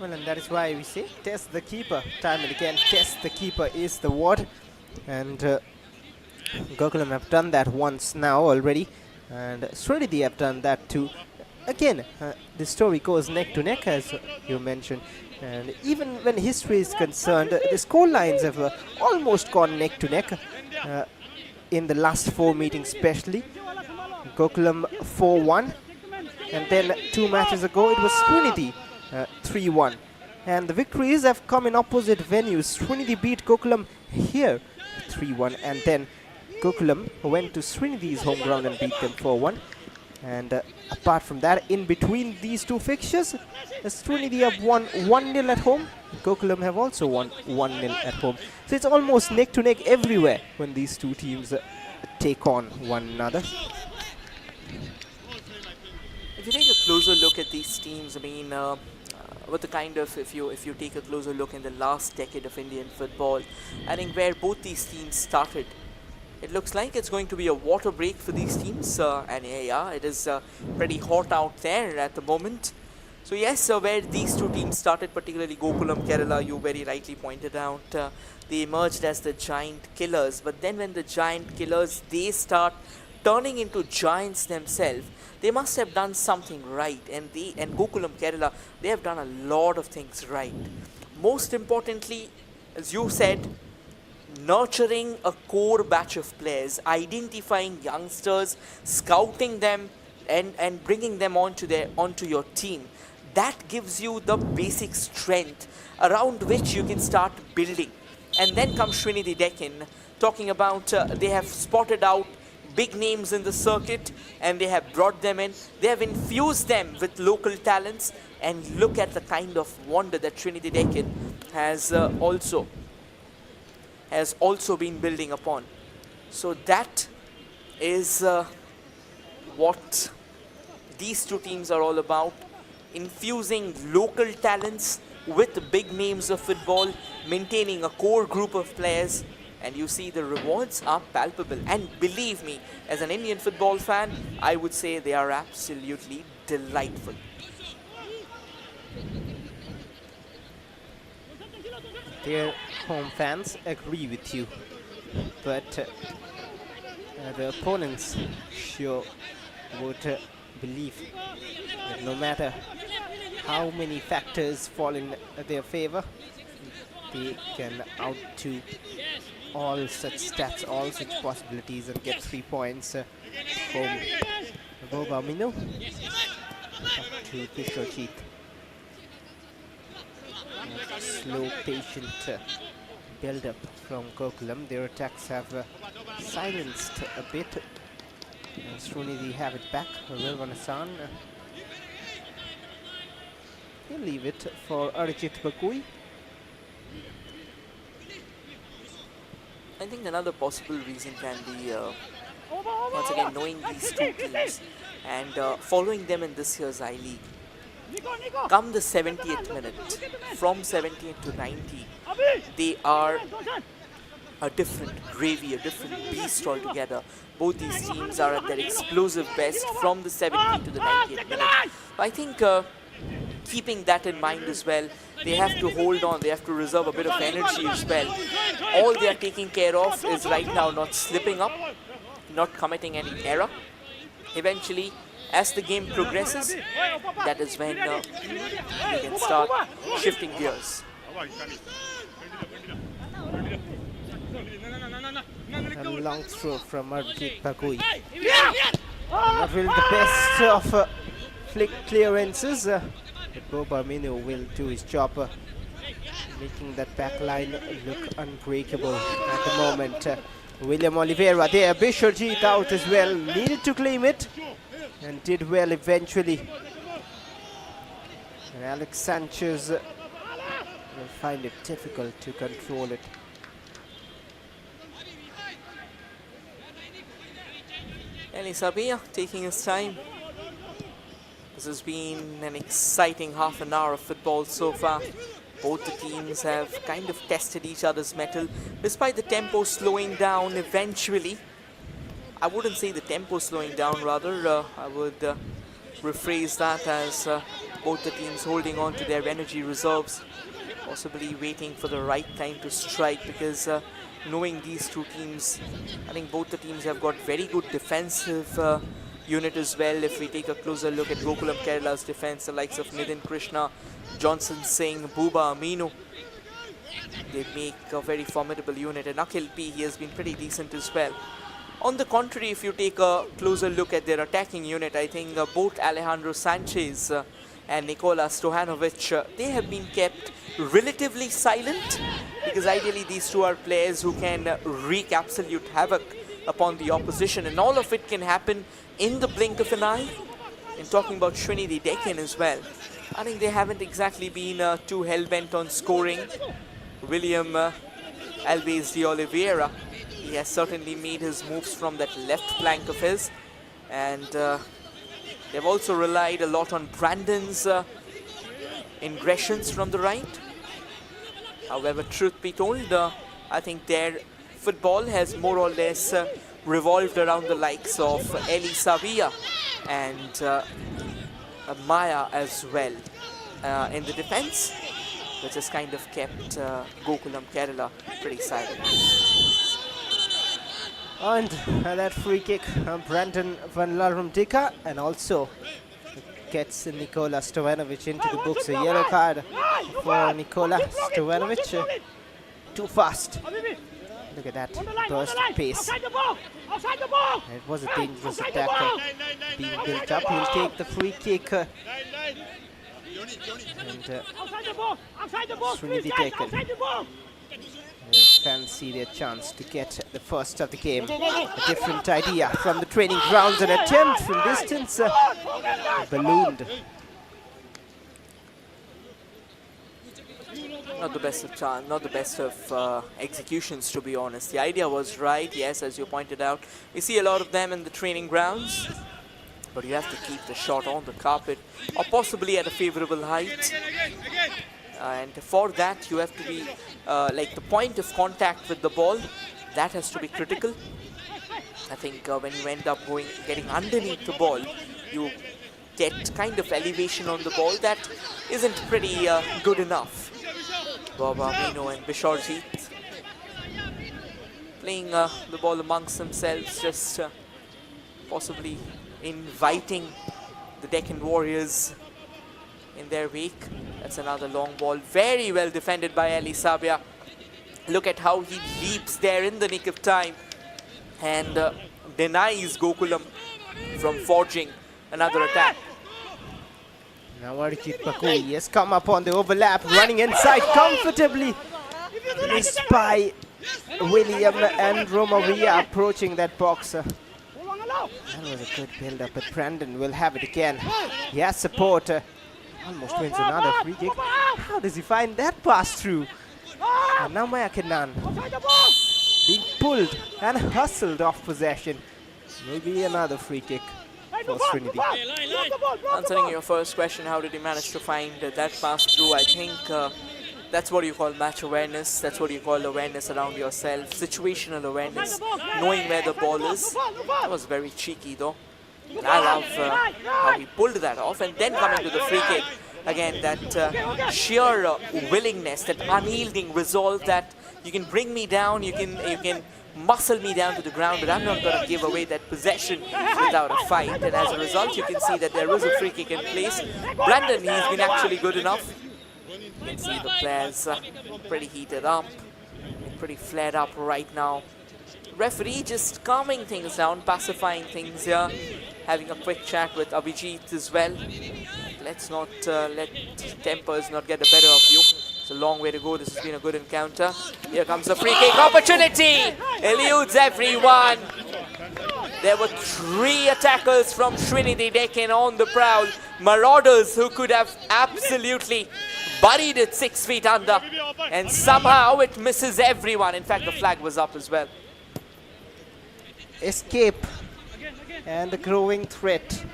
Well, and that is why we say test the keeper. Time and again, test the keeper is the word. And Gokulam have done that once now already. And Sreenidi have done that too. Again, the story goes neck to neck, as you mentioned. And even when history is concerned, the score lines have almost gone neck to neck in the last 4 meetings especially. Gokulam 4-1. And then 2 matches ago, it was Sreenidi 3-1. And the victories have come in opposite venues. Sreenidi beat Gokulam here 3-1. And then Gokulam went to Sreenidi's home ground and beat them 4-1. And apart from that, in between these two fixtures, Sreenidi have won 1-0 at home. Gokulam have also won 1-0 at home. So it's almost neck to neck everywhere when these two teams take on one another. If you take a closer look at these teams, I mean, with the kind of, if you take a closer look in the last decade of Indian football, I think where both these teams started, it looks like it's going to be a water break for these teams. And yeah, it is pretty hot out there at the moment. So yes, where these two teams started, particularly Gokulam Kerala, you very rightly pointed out, they emerged as the giant killers. But then when the giant killers, they start turning into giants themselves, they must have done something right. And Gokulam Kerala, they have done a lot of things right. Most importantly, as you said, nurturing a core batch of players, identifying youngsters, scouting them, and bringing them onto your team. That gives you the basic strength around which you can start building. And then comes Sreenidi Deccan, talking about they have spotted out big names in the circuit and they have brought them in. They have infused them with local talents, and look at the kind of wonder that Sreenidi Deccan has also been building upon. So that is what these two teams are all about, infusing local talents with big names of football, maintaining a core group of players, and you see the rewards are palpable. And believe me, as an Indian football fan, I would say they are absolutely delightful. Their home fans agree with you, but the opponents sure would believe that no matter how many factors fall in their favor, they can outdo all such stats, all such possibilities, and get 3 points from Bobamino to Bishojit. Slow, patient build-up from Gokulam. Their attacks have silenced a bit. Sreenidi have it back. Rilvanasan. He'll leave it for Arijit Bakui. I think another possible reason can be, once again, knowing these two teams and following them in this year's I-League. Come the 70th minute, from 70th to 90, they are a different gravy, a different beast altogether. Both these teams are at their explosive best from the 70th to the 90th minute. I think keeping that in mind as well, they have to hold on, they have to reserve a bit of energy as well. All they are taking care of is right now not slipping up, not committing any error. Eventually, as the game progresses, that is when we can start shifting gears. A long throw from Arijit Bakui. Not really the best of flick clearances. But Bobamino will do his job, making that back line look unbreakable at the moment. William Oliveira there, Bishojit out as well, needed to claim it and did well eventually. And Alex Sanchez will find it difficult to control it. Eli Sabia taking his time. This has been an exciting half an hour of football so far. Both the teams have kind of tested each other's mettle. Despite the tempo slowing down eventually, I wouldn't say the tempo slowing down, rather I would rephrase that as both the teams holding on to their energy reserves, possibly waiting for the right time to strike, because knowing these two teams, I think both the teams have got very good defensive unit as well. If we take a closer look at Gokulam Kerala's defense, the likes of Nidin Krishna, Johnson Singh, Buba Aminu, they make a very formidable unit. And Akhil P, he has been pretty decent as well. On the contrary, if you take a closer look at their attacking unit, I think both Alejandro Sanchez and Nikola Stojanovic, they have been kept relatively silent, because ideally these two are players who can wreak absolute havoc upon the opposition, and all of it can happen in the blink of an eye. And talking about Sreenidi Deccan as well, I think they haven't exactly been too hell-bent on scoring. William Alves de Oliveira, he has certainly made his moves from that left flank of his, and they've also relied a lot on Brandon's ingressions from the right. However, truth be told, I think their football has more or less revolved around the likes of Eli Savia and Maya as well in the defense, which has kind of kept Gokulam Kerala pretty silent. And that free kick, Brandon Van Larumdika, and also gets Nikola Stojanovic into the books. A yellow card for Nikola Stojanovic. Too fast. Look at that burst of pace. It was a dangerous attack being built up. He'll take the free kick. And Sreenidi Deccan They'll fancy their chance to get the first of the game. A different idea from the training grounds. An attempt from distance ballooned. Not the best of not the best of executions, to be honest. The idea was right, yes, as you pointed out. We see a lot of them in the training grounds, but you have to keep the shot on the carpet or possibly at a favorable height. And for that, you have to be like the point of contact with the ball. That has to be critical. I think when you end up getting underneath the ball, you get kind of elevation on the ball that isn't pretty good enough. Baba, Mino and Bishorjeet playing the ball amongst themselves, just possibly inviting the Deccan Warriors in their wake. That's another long ball, very well defended by Ali Sabia. Look at how he leaps there in the nick of time and denies Gokulam from forging another attack. Now Arjit Pakui has come up on the overlap, running inside comfortably. Missed by William and Romavia approaching that box. That was a good build-up, but Brandon will have it again. He has support. Almost wins another free kick. How does he find that pass through? And now Mayakanan being pulled and hustled off possession. Maybe another free kick for Sreenidi. Answering your first question, how did he manage to find that pass through? I think that's what you call match awareness. That's what you call awareness around yourself. Situational awareness, knowing where the ball is. That was very cheeky though. And I love how he pulled that off, and then coming to the free kick. Again, that sheer willingness, that unyielding resolve that you can bring me down, you can muscle me down to the ground, but I'm not going to give away that possession without a fight. And as a result, you can see that there is a free kick in place. Brandon, he's been actually good enough. You can see the players pretty heated up, pretty flared up right now. Referee just calming things down, pacifying things here, having a quick chat with Abhijit as well. Let's not let tempers not get the better of you. It's a long way to go. This has been a good encounter. Here comes the free kick opportunity. Eludes everyone. There were 3 attackers from Sreenidi Deccan on the prowl. Marauders who could have absolutely buried it 6 feet under. And somehow it misses everyone. In fact, the flag was up as well. Escape and the growing threat.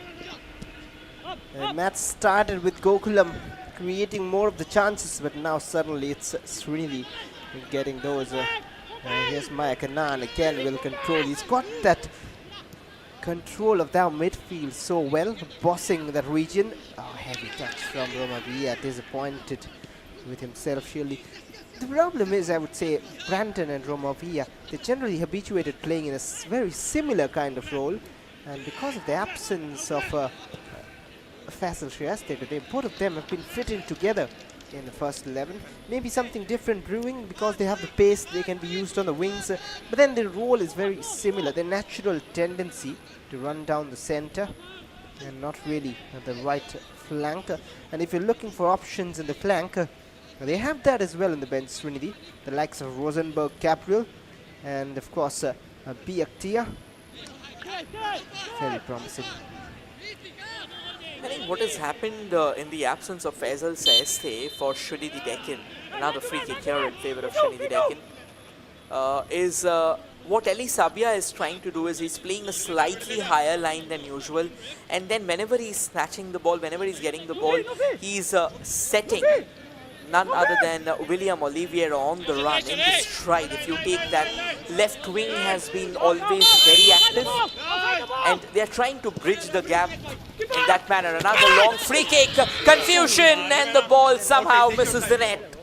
And that started with Gokulam creating more of the chances, but now suddenly it's Sreenidi getting those. Here's Mayakanan again, will control. He's got that control of that midfield so well, bossing that region. Oh, heavy touch from Romavia, disappointed with himself surely. The problem is, I would say, Brandon and Romavia, they're generally habituated playing in a very similar kind of role, and because of the absence of Faisal Shreyas, both of them have been fitting together in the first 11. Maybe something different brewing because they have the pace, they can be used on the wings, but then their role is very similar. Their natural tendency to run down the center and not really at the right flank. And if you're looking for options in the flank, they have that as well in the bench, Sreenidi. The likes of Rosenberg, Capriel, and of course Biaktia. Very promising. I think what has happened in the absence of Faisal Saeste for Sreenidi Deccan, another free kick here in favor of Sreenidi Deccan, is what Ali Sabia is trying to do is he's playing a slightly higher line than usual, and then whenever he's snatching the ball, whenever he's getting the ball, he's setting none other than William Oliveira on the run in the stride. If you take that, left wing has been always very active, and they're trying to bridge the gap in that manner. Another long free kick, confusion, and the ball somehow misses the net.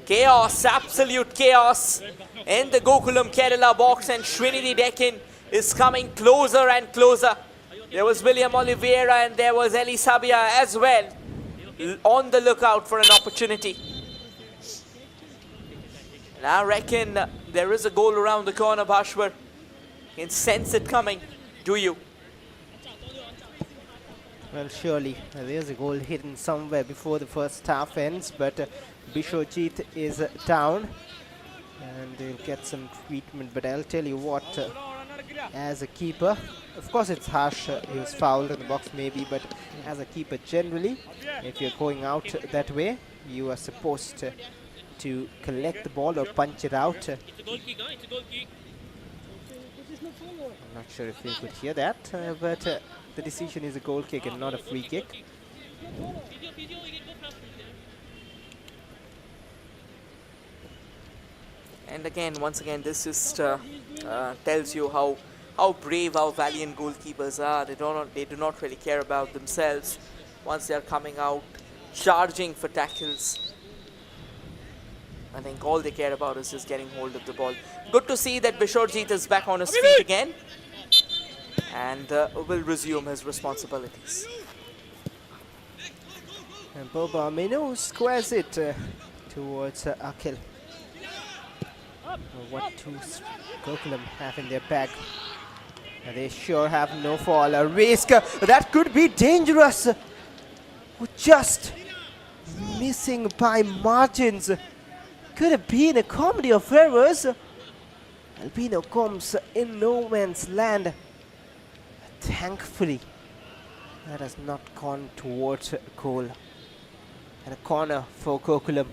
Chaos, absolute chaos in the Gokulam Kerala box, and Sreenidi Deccan is coming closer and closer. There was William Oliveira and there was Ali Sabia as well, on the lookout for an opportunity. And I reckon there is a goal around the corner, Bhashwar. You can sense it coming, do you? Well, surely there's a goal hidden somewhere before the first half ends, but Bishojit is down. and they'll get some treatment. But I'll tell you what, as a keeper, of course it's harsh, he was fouled in the box maybe, but as a keeper generally, if you're going out that way, you are supposed to collect the ball or punch it out. I'm not sure if you could hear that, but the decision is a goal kick and not a free kick. And again, once again, this just tells you how brave, how valiant goalkeepers are. They do not really care about themselves once they are coming out, charging for tackles. I think all they care about is just getting hold of the ball. Good to see that Bishorjeet is back on his feet again and will resume his responsibilities. And Boba Aminu squares it towards Akhil. What do Gokulam have in their bag? They sure have no fall. A risk that could be dangerous. Just missing by margins. Could have been a comedy of errors. Albino comes in no man's land. Thankfully, that has not gone towards a goal. And a corner for Gokulam.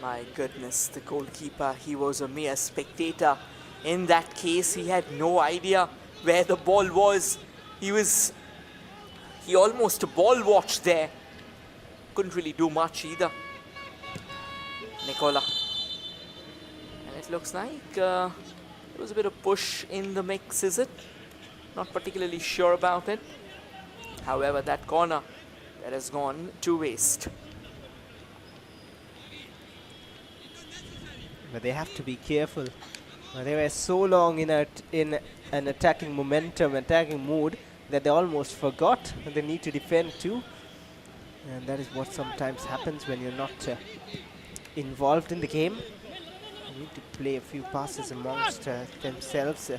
My goodness, the goalkeeper, he was a mere spectator. In that case, he had no idea where the ball was. He almost ball watched there. Couldn't really do much either. Nicola. And it looks like there was a bit of push in the mix, is it? Not particularly sure about it. However, that corner, that has gone to waste. But they have to be careful. They were so long in an attacking momentum, attacking mood, that they almost forgot that they need to defend too. And that is what sometimes happens when you're not involved in the game. They need to play a few passes amongst themselves.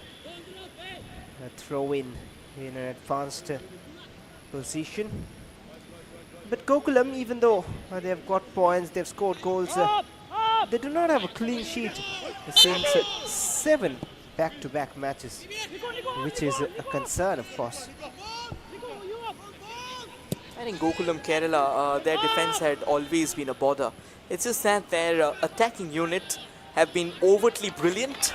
Throw in an advanced position. But Gokulam, even though they have got points, they've scored goals, they do not have a clean sheet since 7 back-to-back matches, which is a concern, of course. I think Gokulam Kerala, their defense had always been a bother. It's just that their attacking unit have been overtly brilliant.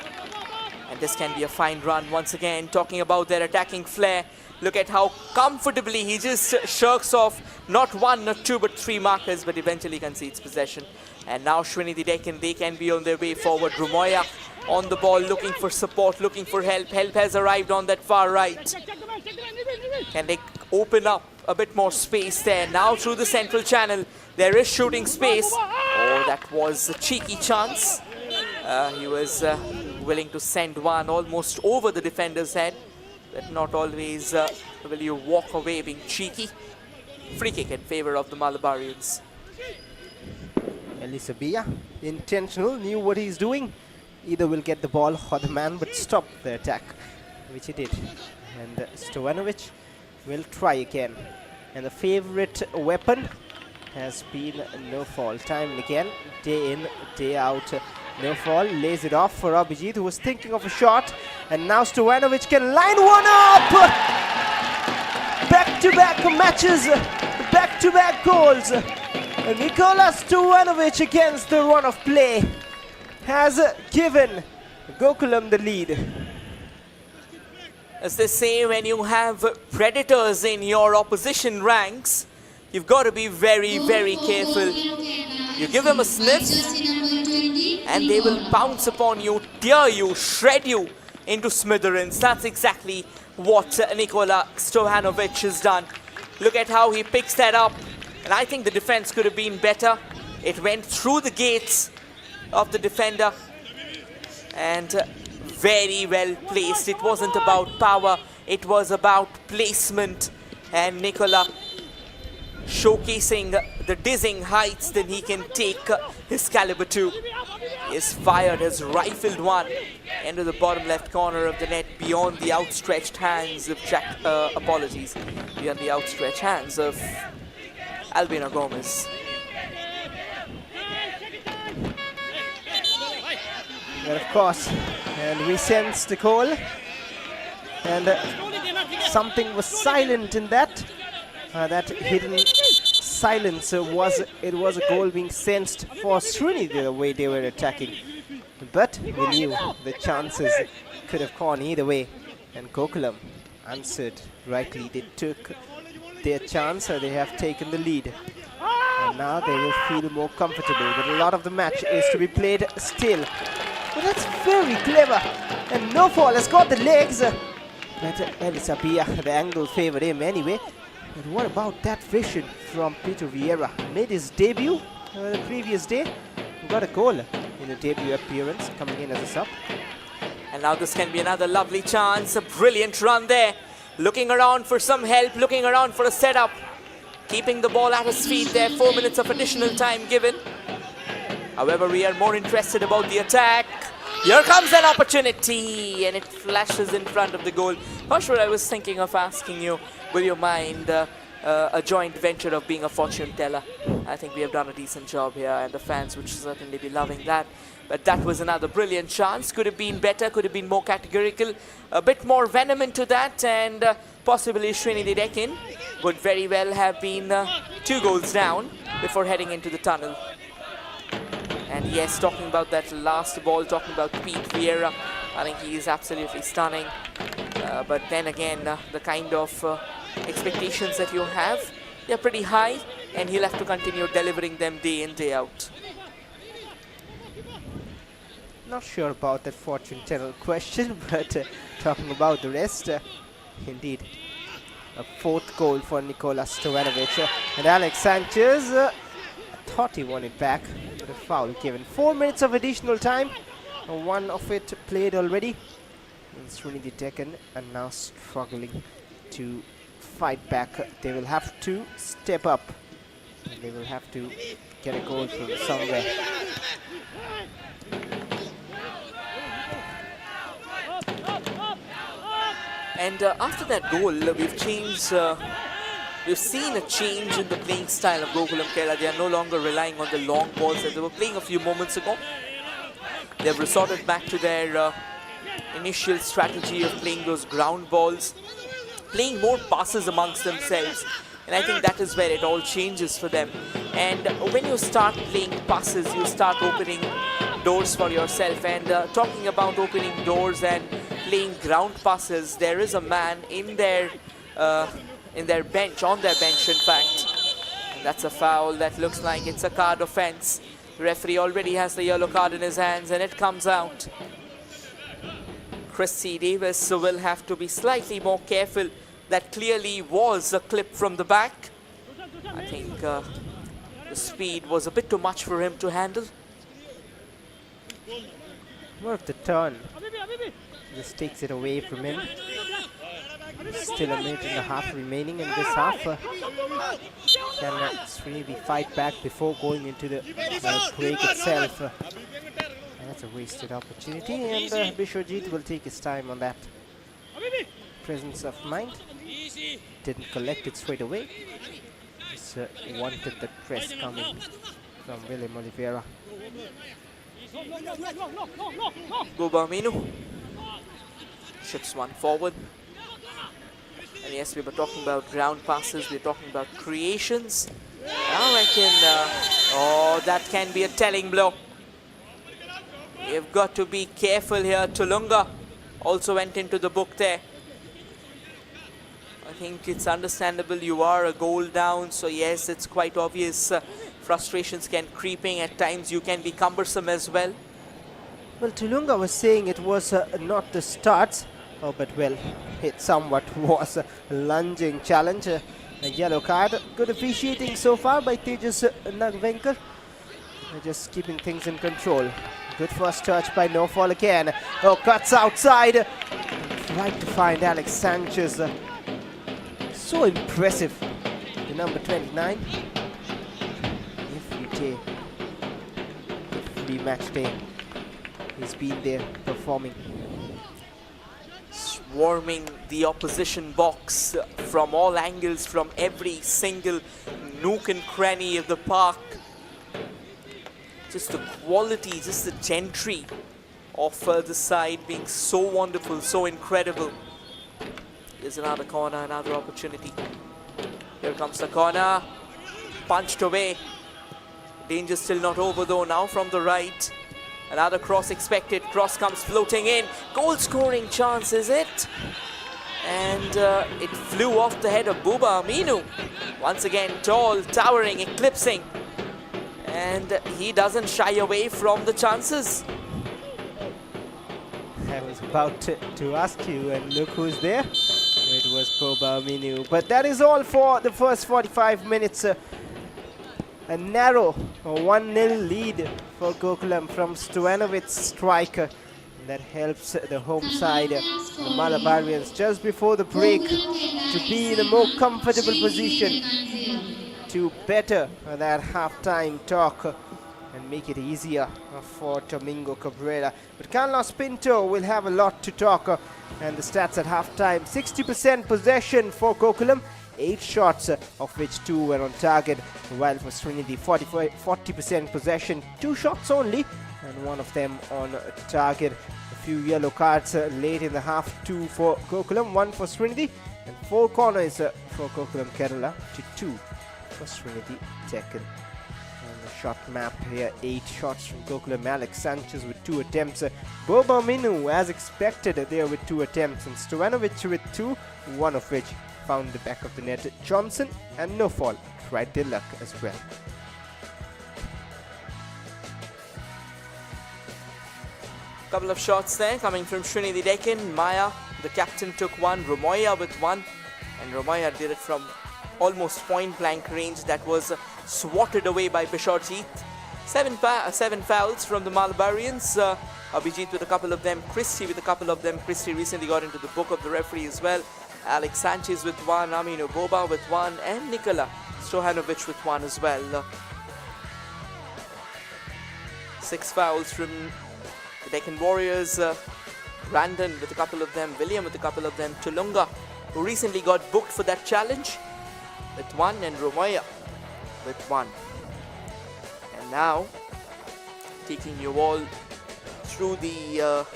And this can be a fine run once again. Talking about their attacking flair, look at how comfortably he just shirks off not 1, not 2, but 3 markers, but eventually concedes possession. And now Sreenidi Deccan, they can be on their way forward. Rumoya on the ball, looking for support, looking for help. Help has arrived on that far right. Can they open up a bit more space there? Now through the central channel, there is shooting space. Oh, that was a cheeky chance. He was willing to send one almost over the defender's head. But not always will you walk away being cheeky. Free kick in favor of the Malabarians. Elisabia, intentional, knew what he's doing. Either will get the ball or the man, but stop the attack, which he did. And Stojanovic will try again. And the favorite weapon has been no fall. Time and again, day in, day out. No fall, lays it off for Abhijit, who was thinking of a shot. And now Stojanovic can line one up! Back-to-back matches, back-to-back goals. Nikola Stojanovic against the run of play has given Gokulam the lead. As they say, when you have predators in your opposition ranks, you've got to be very, very careful. You give them a sniff and they will pounce upon you, tear you, shred you into smithereens. That's exactly what Nikola Stojanovic has done. Look at how he picks that up. And I think the defense could have been better. It went through the gates of the defender. And very well placed. It wasn't about power. It was about placement. And Nikola showcasing the dizzying heights that he can take his caliber to. He has fired, has rifled one into the bottom left corner of the net beyond the outstretched hands of beyond the outstretched hands of Albino Gomez. But of course, and we sensed the goal, and something was silent in that. That hidden silence was a goal being sensed for Sreenidi the way they were attacking. But we knew the chances could have gone either way, and Gokulam answered rightly. They took their chance, they have taken the lead, and now they will feel more comfortable. But a lot of the match is to be played still. But that's very clever, and No Fall has got the legs. But Elisabia, the angle favored him anyway. But what about that vision from Peter Vieira? Made his debut the previous day, got a goal in a debut appearance, coming in as a sub. And now this can be another lovely chance. A brilliant run there. Looking around for some help, looking around for a setup. Keeping the ball at his feet there. 4 minutes of additional time given. However, we are more interested about the attack. Here comes an opportunity, and it flashes in front of the goal. Ashwar, I was thinking of asking you, will you mind a joint venture of being a fortune teller? I think we have done a decent job here, and the fans would certainly be loving that. But that was another brilliant chance. Could have been better, could have been more categorical, a bit more venom into that, and possibly Sreenidi Deccan would very well have been 2 goals down before heading into the tunnel. And yes, talking about that last ball, talking about Pete Vieira, I think he is absolutely stunning. But then again, the kind of expectations that you have, they're pretty high, and he'll have to continue delivering them day in, day out. Not sure about that fortune teller question, but talking about the rest, indeed, a 4th goal for Nikola Stojanovic. And Alex Sanchez thought he won it back, but a foul given. 4 minutes of additional time, 1 of it played already. And Sreenidi Deccan are now struggling to fight back. They will have to step up, and they will have to get a goal from somewhere. And after that goal, we've seen a change in the playing style of Gokulam Kerala. They are no longer relying on the long balls that they were playing a few moments ago. They have resorted back to their initial strategy of playing those ground balls, playing more passes amongst themselves. And I think that is where it all changes for them. And when you start playing passes, you start opening doors for yourself. And talking about opening doors and playing ground passes, there is a man in their bench, on their bench in fact. And that's a foul. That looks like it's a card offense. The referee already has the yellow card in his hands, and it comes out. Chris C. Davis will have to be slightly more careful. That clearly was a clip from the back. I think the speed was a bit too much for him to handle. More of the turn. Just takes it away from him. Still a minute and a half remaining in this half. Can Sreenidi fight back before going into the break itself? And that's a wasted opportunity, and Bishwajit will take his time on that. Presence of mind. Didn't collect it straight away. Just wanted the press coming from William Oliveira. Gubaminu ships one forward. And yes, we were talking about ground passes, we were talking about creations. Now I can, that can be a telling blow. You've got to be careful here. Tulunga also went into the book there. I think it's understandable, you are a goal down, so yes, it's quite obvious. Frustrations can creeping, at times you can be cumbersome as well. Well, Tulunga was saying it was not the starts, but well, it somewhat was a lunging challenge. A yellow card. Good officiating so far by Tejas Nagvenkar. Just keeping things in control. Good first touch by No Fall again. Oh, cuts outside. Right to find Alex Sanchez. So impressive. The number 29. Every match day, he's been there performing. Swarming the opposition box from all angles, from every single nook and cranny of the park. Just the quality, just the gentry of the side being so wonderful, so incredible. Here's another corner, another opportunity. Here comes the corner, punched away. Danger still not over though, now from the right. Another cross expected, cross comes floating in. Goal scoring chance, is it? And it flew off the head of Buba Aminu. Once again, tall, towering, eclipsing. And he doesn't shy away from the chances. I was about to ask you, and look who's there. It was Boba Aminu. But that is all for the first 45 minutes. A narrow 1-0 lead for Gokulam from Stojanovic striker. That helps the home side, the Malabarians, just before the break to be in a more comfortable position to better that half-time talk and make it easier for Domingo Cabrera. But Carlos Pinto will have a lot to talk and the stats at half-time. 60% possession for Gokulam, 8 shots of which 2 were on target, while for Sreenidi 40% possession, 2 shots only and 1 of them on target. A few yellow cards late in the half, 2 for Gokulam, 1 for Sreenidi, and 4 corners for Gokulam Kerala to 2 for Sreenidi Deccan. And the shot map here, 8 shots from Gokulam. Alex Sanchez with 2 attempts. Boba Minu, as expected, there with 2 attempts, and Stojanovic with 2, 1 of which found the back of the net. Johnson and No Fall tried their luck as well. Couple of shots there coming from Sreenidi Deccan. Maya, the captain, took one. Romoya with 1, and Romoya did it from almost point blank range. That was swatted away by Peshorjeet. 7 fouls from the Malabarians. Abhijit with a couple of them, Christie with a couple of them. Christie recently got into the book of the referee as well. Alex Sanchez with 1, Aminu Boba with 1, and Nikola Stojanovic with 1 as well. 6 fouls from the Deccan Warriors. Brandon with a couple of them, William with a couple of them, Tulunga, who recently got booked for that challenge, with 1, and Romoya with 1. And now, taking you all through the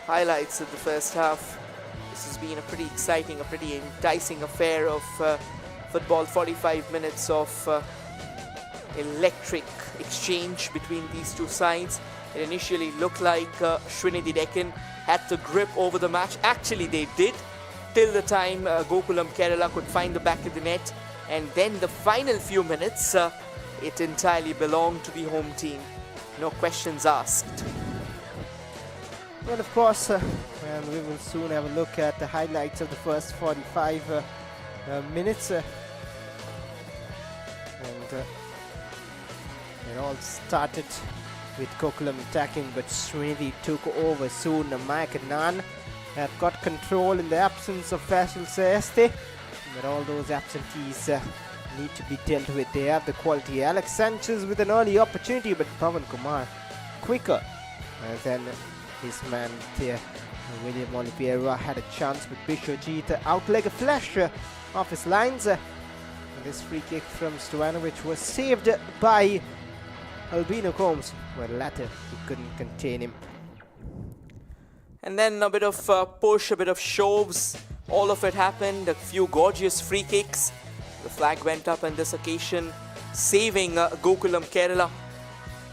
highlights of the first half. This has been a pretty exciting, a pretty enticing affair of football. 45 minutes of electric exchange between these two sides. It initially looked like Sreenidi Deccan had the grip over the match. Actually, they did, till the time Gokulam Kerala could find the back of the net. And then the final few minutes, it entirely belonged to the home team. No questions asked. Well, of course, and we will soon have a look at the highlights of the first 45 minutes. And it all started with Gokulam attacking, but Sreenidi took over soon. Maya Kanan had got control in the absence of Faisal Saeste, but all those absentees need to be dealt with. They have the quality. Alex Sanchez with an early opportunity, but Pavan Kumar quicker than his man there. William Oliveira had a chance with Bishojit out like a flash off his lines. And this free kick from Stojanovic was saved by Albino Combs, where latter he couldn't contain him. And then a bit of push, a bit of shoves, all of it happened. A few gorgeous free kicks. The flag went up on this occasion, saving Gokulam Kerala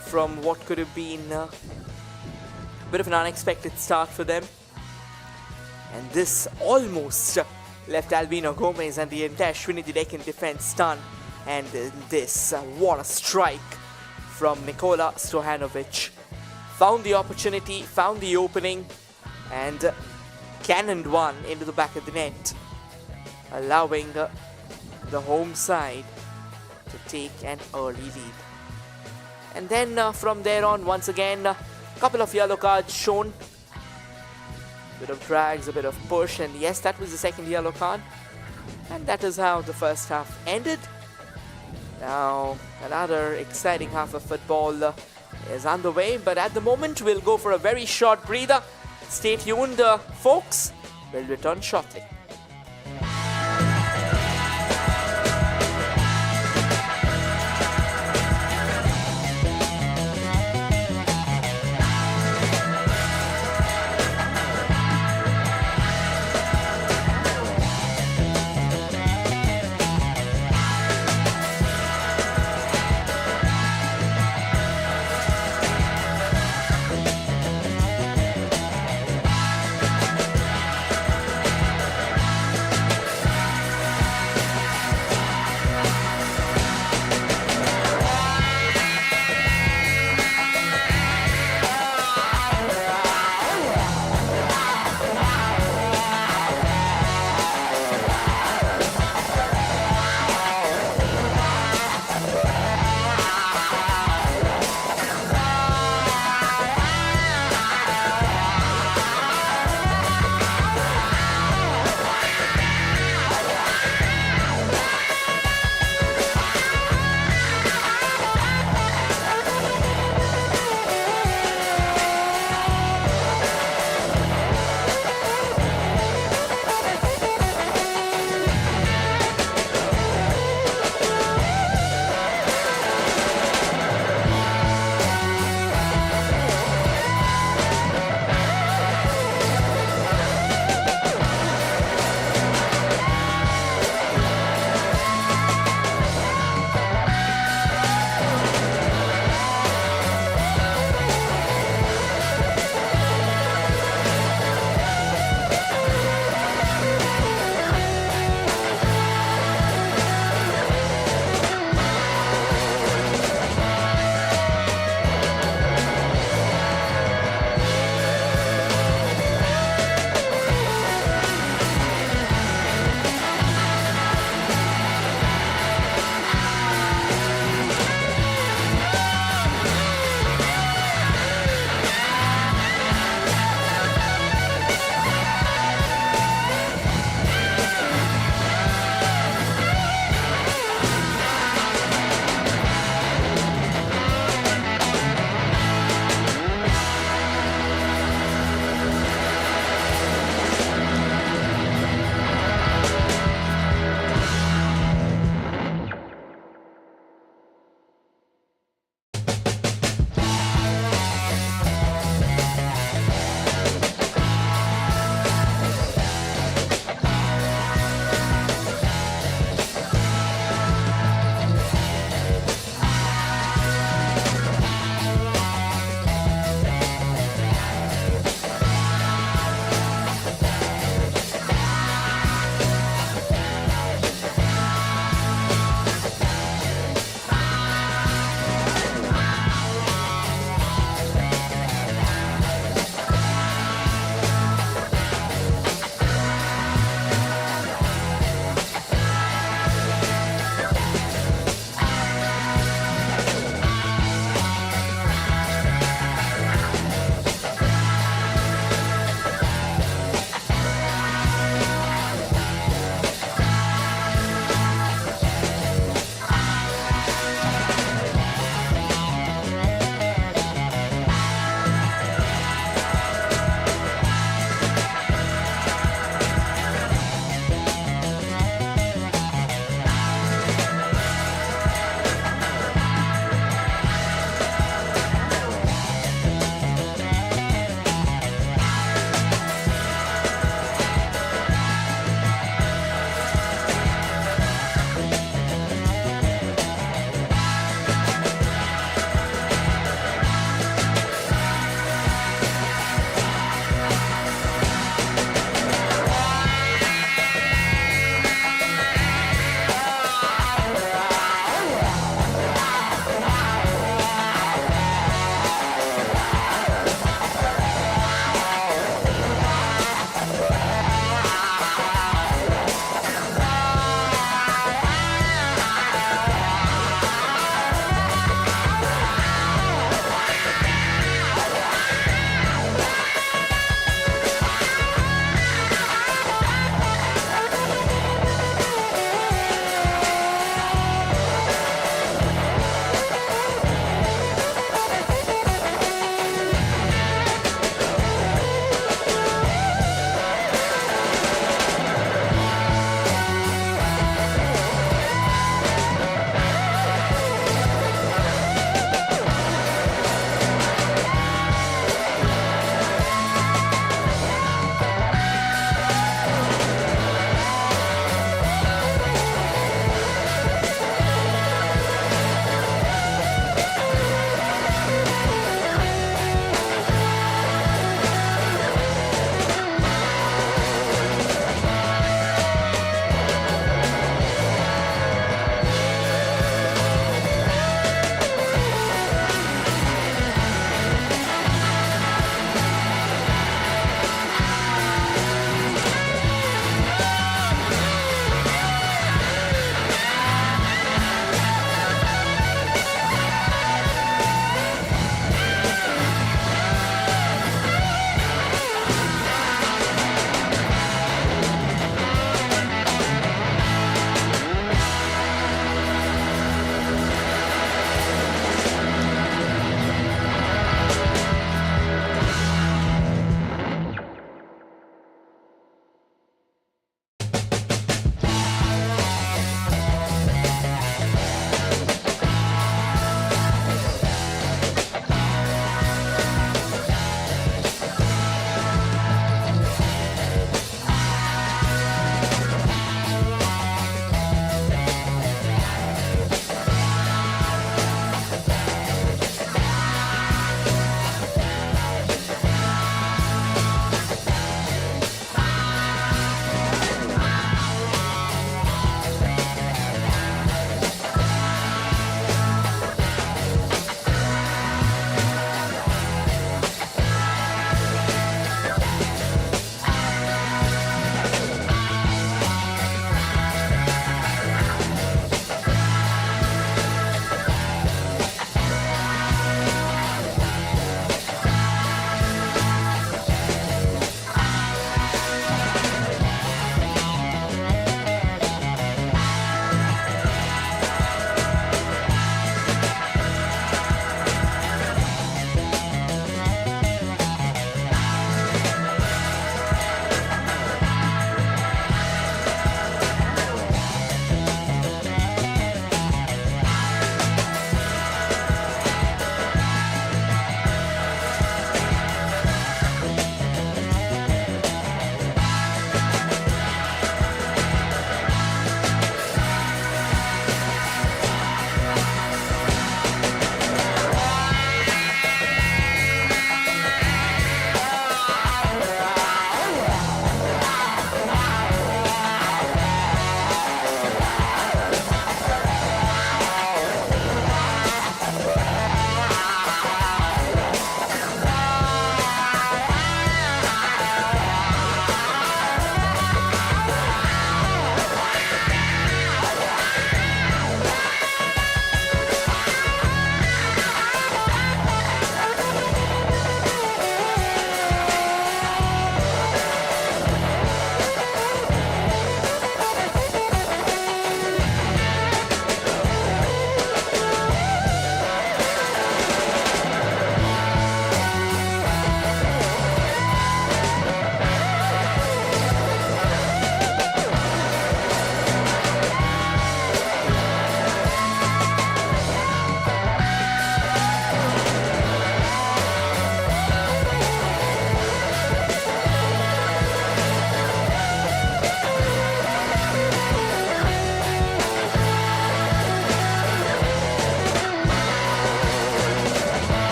from what could have been a bit of an unexpected start for them. And this almost left Albino Gomez and the entire Sreenidi Deccan defense stunned. And this, what a strike from Nikola Stojanovic. Found the opportunity, found the opening, and cannoned one into the back of the net, allowing the home side to take an early lead. And then from there on, once again, a couple of yellow cards shown. A bit of drags, a bit of push, and yes, that was the second yellow card. And that is how the first half ended. Now, another exciting half of football is underway, but at the moment, we'll go for a very short breather. Stay tuned, folks. We'll return shortly.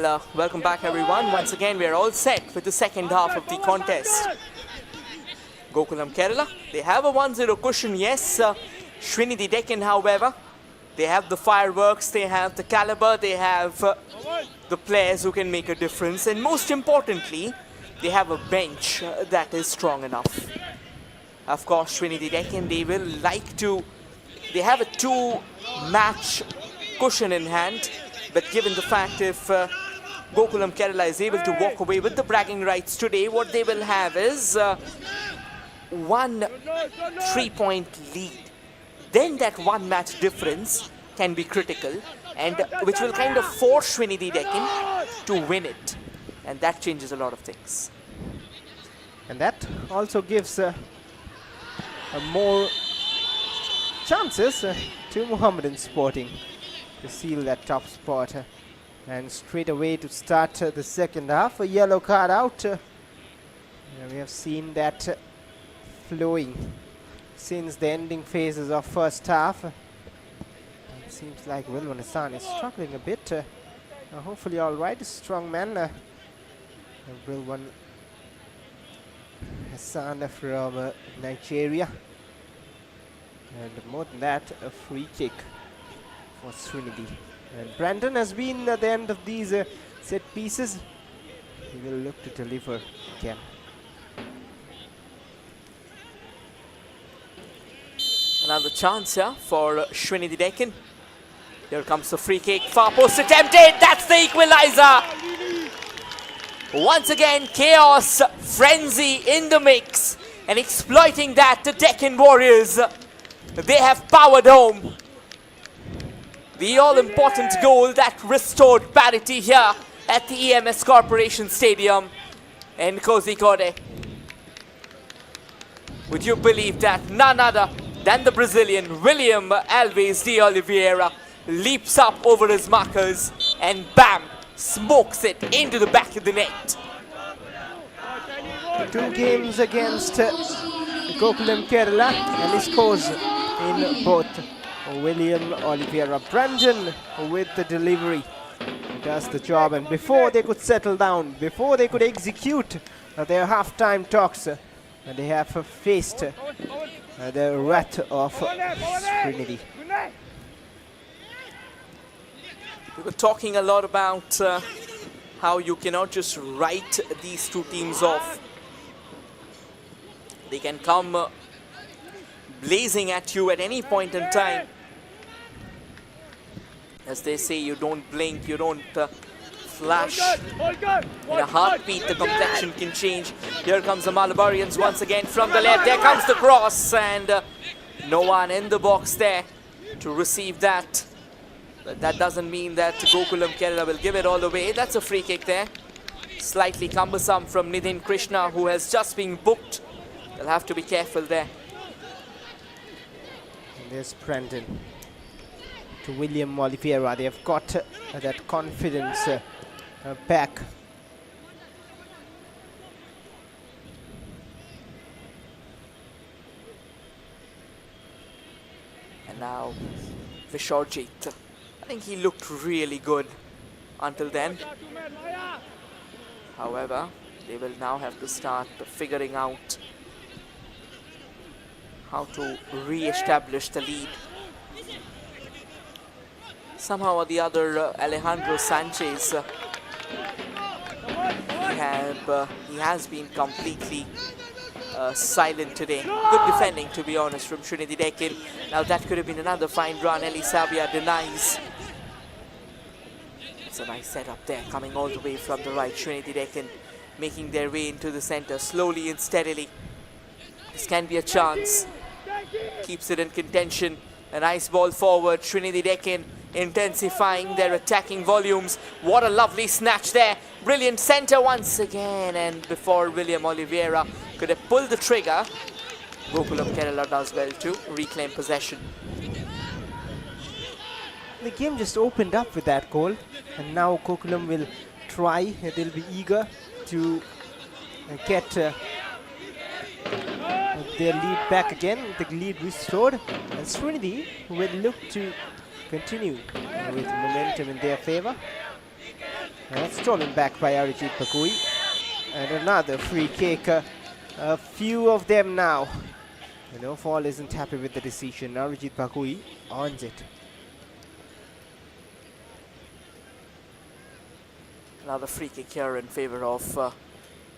Well, welcome back everyone. Once again, we are all set with the second half of the contest. Gokulam Kerala, they have a 1-0 cushion, yes. Sreenidi Deccan, however, they have the fireworks, they have the caliber, they have the players who can make a difference. And most importantly, they have a bench that is strong enough. Of course, Sreenidi Deccan, they have a 2-match cushion in hand. But given the fact if Gokulam Kerala is able to walk away with the bragging rights today, what they will have is one 3-point lead. Then that 1-match difference can be critical, and which will kind of force Sreenidi Deccan to win it. And that changes a lot of things. And that also gives more chances to Mohammedan Sporting to seal that top spot. And straight away to start the second half, a yellow card out. We have seen that flowing since the ending phases of first half. It seems like Wilwan Hassan is struggling a bit. Hopefully all right, strong man. Wilwan Hassan from Nigeria. And more than that, a free kick for Sreenidi. And Brandon has been at the end of these set pieces. He will look to deliver again. Another chance here for Sreenidi Deccan. Here comes the free kick, far post attempted, that's the equalizer! Once again, chaos, frenzy in the mix, and exploiting that, the Deccan Warriors, they have powered home. The all-important goal that restored parity here at the EMS Corporation Stadium in Kozhikode. Would you believe that none other than the Brazilian William Alves de Oliveira leaps up over his markers and bam, smokes it into the back of the net. 2 games against Gokulam Kerala, and he scores in both. William Oliveira. Brandon with the delivery does the job, and before they could settle down, before they could execute their half-time talks, they have faced the wrath of Sreenidi. We were talking a lot about how you cannot just write these two teams off. They can come blazing at you at any point in time. As they say, you don't blink, you don't flash. In a heartbeat, the complexion can change. Here comes the Malabarians once again from the left. There comes the cross, and no one in the box there to receive that. But that doesn't mean that Gokulam Kerala will give it all away. That's a free kick there. Slightly cumbersome from Nithin Krishna, who has just been booked. They'll have to be careful there. And there's Brandon to William Oliveira. They have got that confidence back. And now Vishorjit. I think he looked really good until then. However, they will now have to start figuring out how to re-establish the lead. Somehow or the other, Alejandro Sanchez, he has been completely silent today. Good defending, to be honest, from Sreenidi Deccan. Now that could have been another fine run. Eli Sabia denies. It's a nice setup there, coming all the way from the right. Sreenidi Deccan making their way into the center slowly and steadily. This can be a chance. Keeps it in contention. A nice ball forward. Sreenidi Deccan intensifying their attacking volumes. What a lovely snatch there. Brilliant center once again. And before William Oliveira could have pulled the trigger, Gokulam Kerala does well to reclaim possession. The game just opened up with that goal, and now Gokulam will try. They'll be eager to get their lead back again, the lead restored, and Sreenidi will look to continue with momentum in their favor. That's stolen back by Arijit Pakui. And another free kick. A few of them now. No Fall isn't happy with the decision. Arijit Pakui owns it. Another free kick here in favor of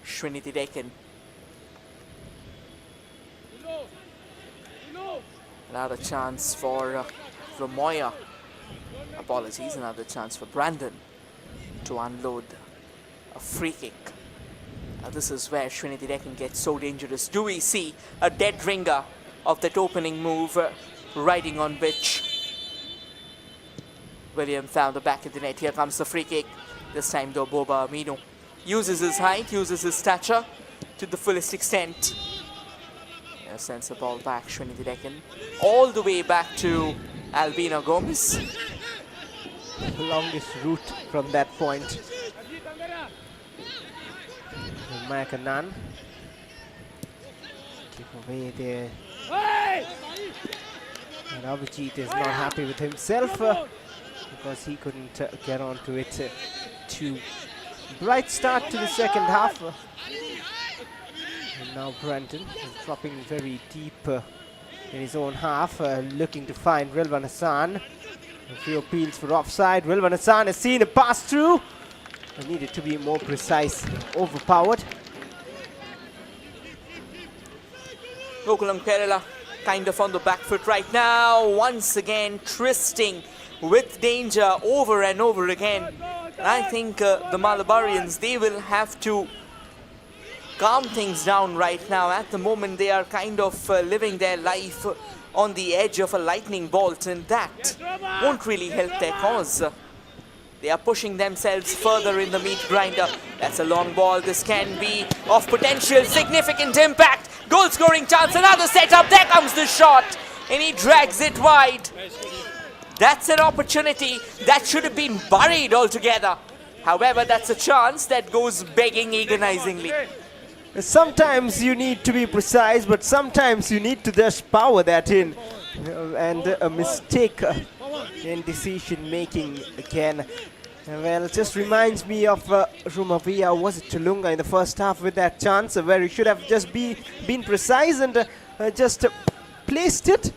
Sreenidi Deccan. Another chance for Ramoya. Apologies, another chance for Brandon to unload a free kick. This is where Sreenidi Deccan gets so dangerous. Do we see a dead ringer of that opening move, riding on which William found the back of the net. Here comes the free kick. This time though, Boba Amino uses his height, uses his stature to the fullest extent. Sends the ball back, Sreenidi Deccan, all the way back to Albino Gomez. Longest route from that point. Makanan. Kick away there. And Abhijit is not happy with himself because he couldn't get onto it. Too bright start to the second half. And now Brandon is dropping very deep in his own half, looking to find Rilwan Hassan. A few appeals for offside. Rilwan Hassan has seen a pass through. He needed to be more precise, overpowered. Gokulam Kerala kind of on the back foot right now, once again twisting with danger over and over again. And I think the Malabarians, they will have to calm things down right now. At the moment they are kind of living their life on the edge of a lightning bolt, and that won't really help their cause. They are pushing themselves further in the meat grinder. That's a long ball. This can be of potential significant impact. Goal scoring chance, another setup. There comes the shot, and he drags it wide. That's an opportunity that should have been buried altogether. However, that's a chance that goes begging agonizingly. Sometimes you need to be precise, but sometimes you need to just power that in. And a mistake in decision making again. Well, it just reminds me of Rumavia, was it Tulunga in the first half with that chance where he should have just been precise and just placed it.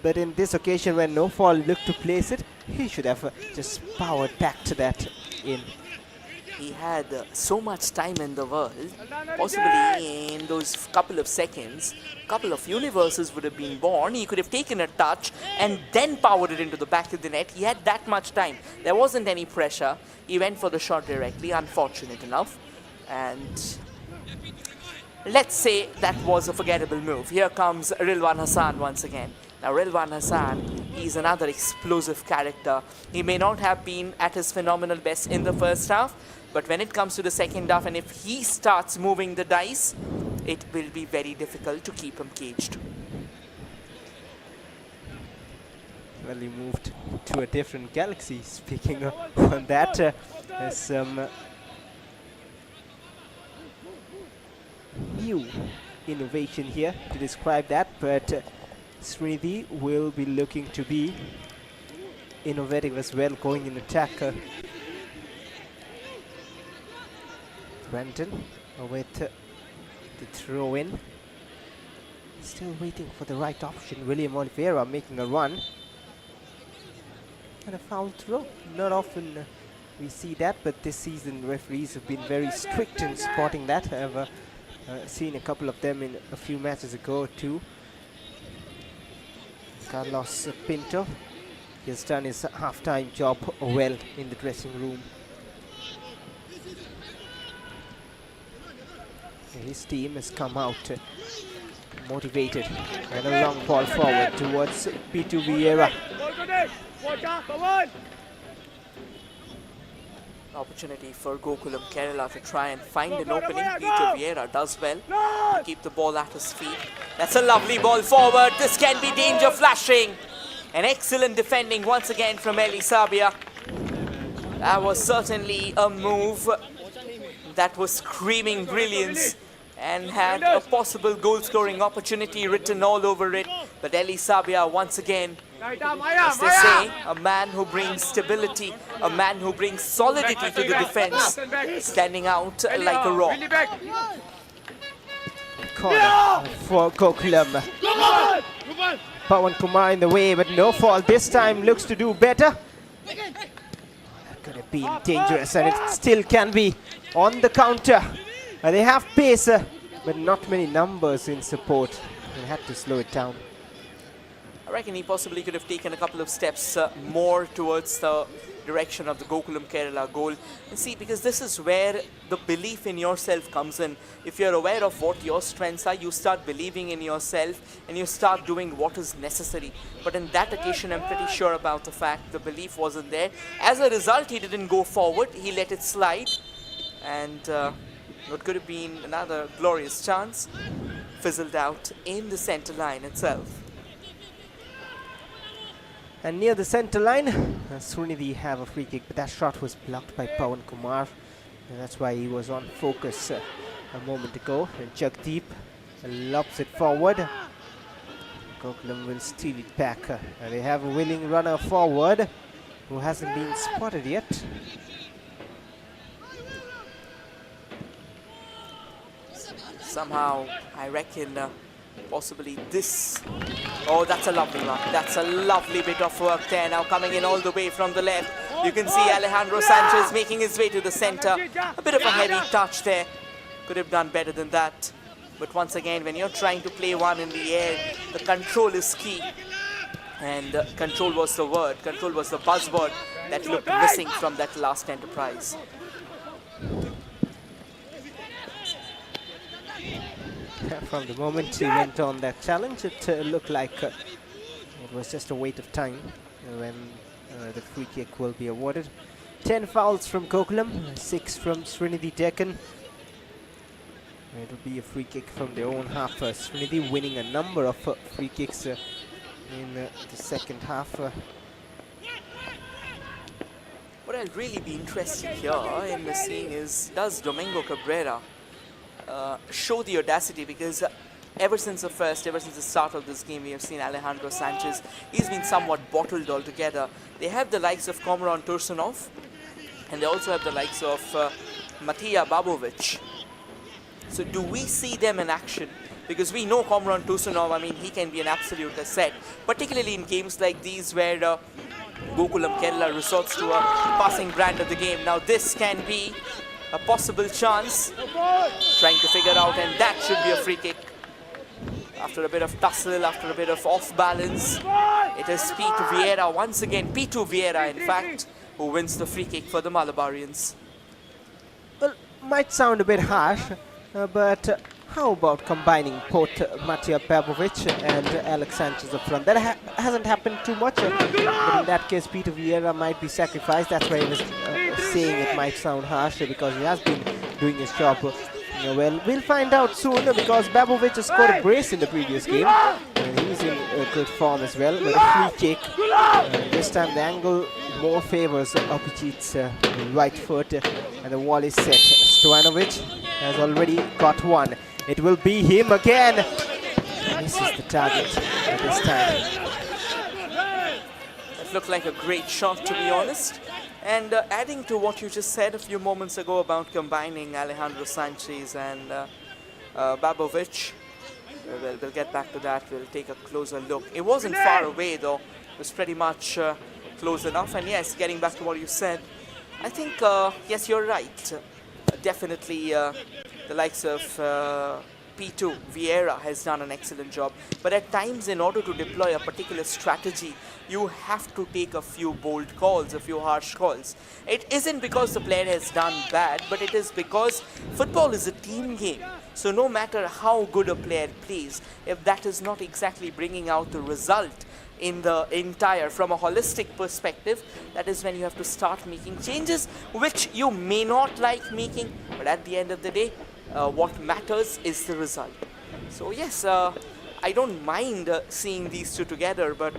But in this occasion when No Fall looked to place it, he should have just powered back to that in. He had so much time in the world, possibly in those couple of seconds, couple of universes would have been born. He could have taken a touch and then powered it into the back of the net. He had that much time. There wasn't any pressure. He went for the shot directly, unfortunate enough. And let's say that was a forgettable move. Here comes Rilwan Hassan once again. Now Rilwan Hassan, he's another explosive character. He may not have been at his phenomenal best in the first half, but when it comes to the second half and if he starts moving the dice, it will be very difficult to keep him caged. Well, he moved to a different galaxy. Speaking on that, there's some new innovation here to describe that, but Sreenidi will be looking to be innovative as well, going in attack. Brandon with the throw in. Still waiting for the right option. William Oliveira making a run. And a foul throw. Not often we see that, but this season referees have been very strict in spotting that. I've seen a couple of them in a few matches ago too. Carlos Pinto, he has done his half-time job well in the dressing room. His team has come out motivated, and a long ball forward towards P2 Vieira. Opportunity for Gokulam Kerala to try and find an opening. Peter Vieira does well to keep the ball at his feet. That's a lovely ball forward. This can be danger flashing. An excellent defending once again from Eli Sabia. That was certainly a move that was screaming brilliance and had a possible goal scoring opportunity written all over it. But Eli Sabia once again As they say, a man who brings stability, a man who brings solidity to the defense, standing out like a rock. Corner for Gokulam. Pawan Kumar in the way, but no fall this time. Looks to do better. Could have been dangerous, and it still can be on the counter. They have pace, but not many numbers in support. They had to slow it down. I reckon he possibly could have taken a couple of steps more towards the direction of the Gokulam Kerala goal. And see, because this is where the belief in yourself comes in. If you're aware of what your strengths are, you start believing in yourself and you start doing what is necessary. But in that occasion, I'm pretty sure about the fact the belief wasn't there. As a result, he didn't go forward. He let it slide. And what could have been another glorious chance fizzled out in the center line itself. And near the center line, Sreenidi have a free kick, but that shot was blocked by Pawan Kumar. And that's why he was on focus a moment ago. And Jagdeep lobs it forward. Gokulam will steal it back. They have a willing runner forward who hasn't been spotted yet. Somehow, I reckon possibly this. Oh, that's a lovely one. That's a lovely bit of work there. Now coming in all the way from the left. You can see Alejandro Sanchez making his way to the center. A bit of a heavy touch there. Could have done better than that. But once again, when you're trying to play one in the air, the control is key. And control was the word. Control was the buzzword that looked missing from that last enterprise. From the moment he went on that challenge, it looked like it was just a wait of time when the free kick will be awarded. 10 fouls from Gokulam, 6 from Sreenidi Deccan. It will be a free kick from their own half. Sreenidi winning a number of free kicks in the second half. What I'll really be interested here in seeing is, does Domingo Cabrera show the audacity? Because ever since the start of this game, we have seen Alejandro Sanchez. He's been somewhat bottled altogether. They have the likes of Komaron Tursunov, and they also have the likes of Matija Babovic. So do we see them in action? Because we know Komaron Tursunov, I mean, he can be an absolute asset, particularly in games like these where Gokulam Kerala resorts to a passing brand of the game. Now this can be a possible chance, trying to figure out, and that should be a free kick. After a bit of tussle, after a bit of off balance, it is P2 Vieira once again, P2 Vieira in fact, who wins the free kick for the Malabarians. Well, might sound a bit harsh, but how about combining both Matija Babovic and Alex Sanchez up front? That hasn't happened too much, but in that case, Peter Vieira might be sacrificed. That's why he was saying it might sound harsh, because he has been doing his job well. We'll find out soon, because Babovic has scored a brace in the previous game. He's in good form as well, with a free kick. This time the angle more favors Abhijit's right foot, and the wall is set. Stojanovic has already got one. It will be him again. This is the target at this time. It looked like a great shot, to be honest. And adding to what you just said a few moments ago about combining Alejandro Sanchez and Babovic, we'll get back to that. We'll take a closer look. It wasn't far away though. It was pretty much close enough. And yes, getting back to what you said, I think, yes, you're right. Definitely the likes of P2 Vieira has done an excellent job. But at times, in order to deploy a particular strategy, you have to take a few bold calls, a few harsh calls. It isn't because the player has done bad, but it is because football is a team game. So no matter how good a player plays, if that is not exactly bringing out the result in the entire, from a holistic perspective, that is when you have to start making changes, which you may not like making, but at the end of the day, what matters is the result. So yes, I don't mind seeing these two together, but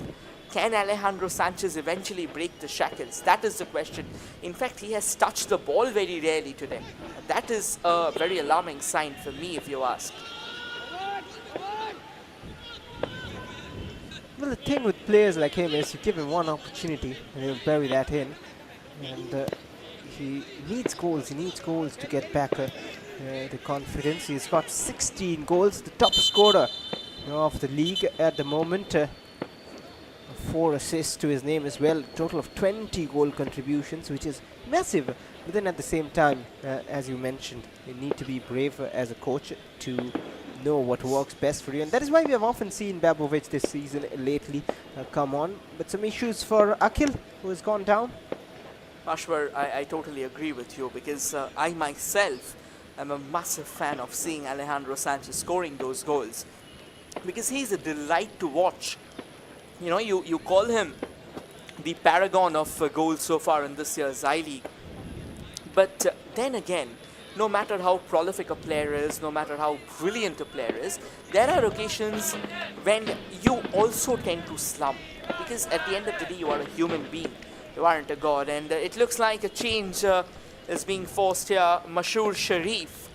can Alejandro Sanchez eventually break the shackles? That is the question. In fact, he has touched the ball very rarely today. That is a very alarming sign for me, if you ask. Well, the thing with players like him is you give him one opportunity and he'll bury that in. And he needs goals. He needs goals to get back the confidence. He's got 16 goals, the top scorer of the league at the moment. 4 assists to his name as well. Total of 20 goal contributions, which is massive. But then at the same time, as you mentioned, you need to be brave as a coach to know what works best for you. And that is why we have often seen Babovic this season lately come on. But some issues for Akhil, who has gone down. Ashwar, I totally agree with you, because I myself am a massive fan of seeing Alejandro Sanchez scoring those goals, because he's a delight to watch. You know, you call him the paragon of goals so far in this year's I-League. But then again, no matter how prolific a player is, no matter how brilliant a player is, there are occasions when you also tend to slump, because at the end of the day, you are a human being. You aren't a god, and it looks like a change is being forced here. Mashoor Sharif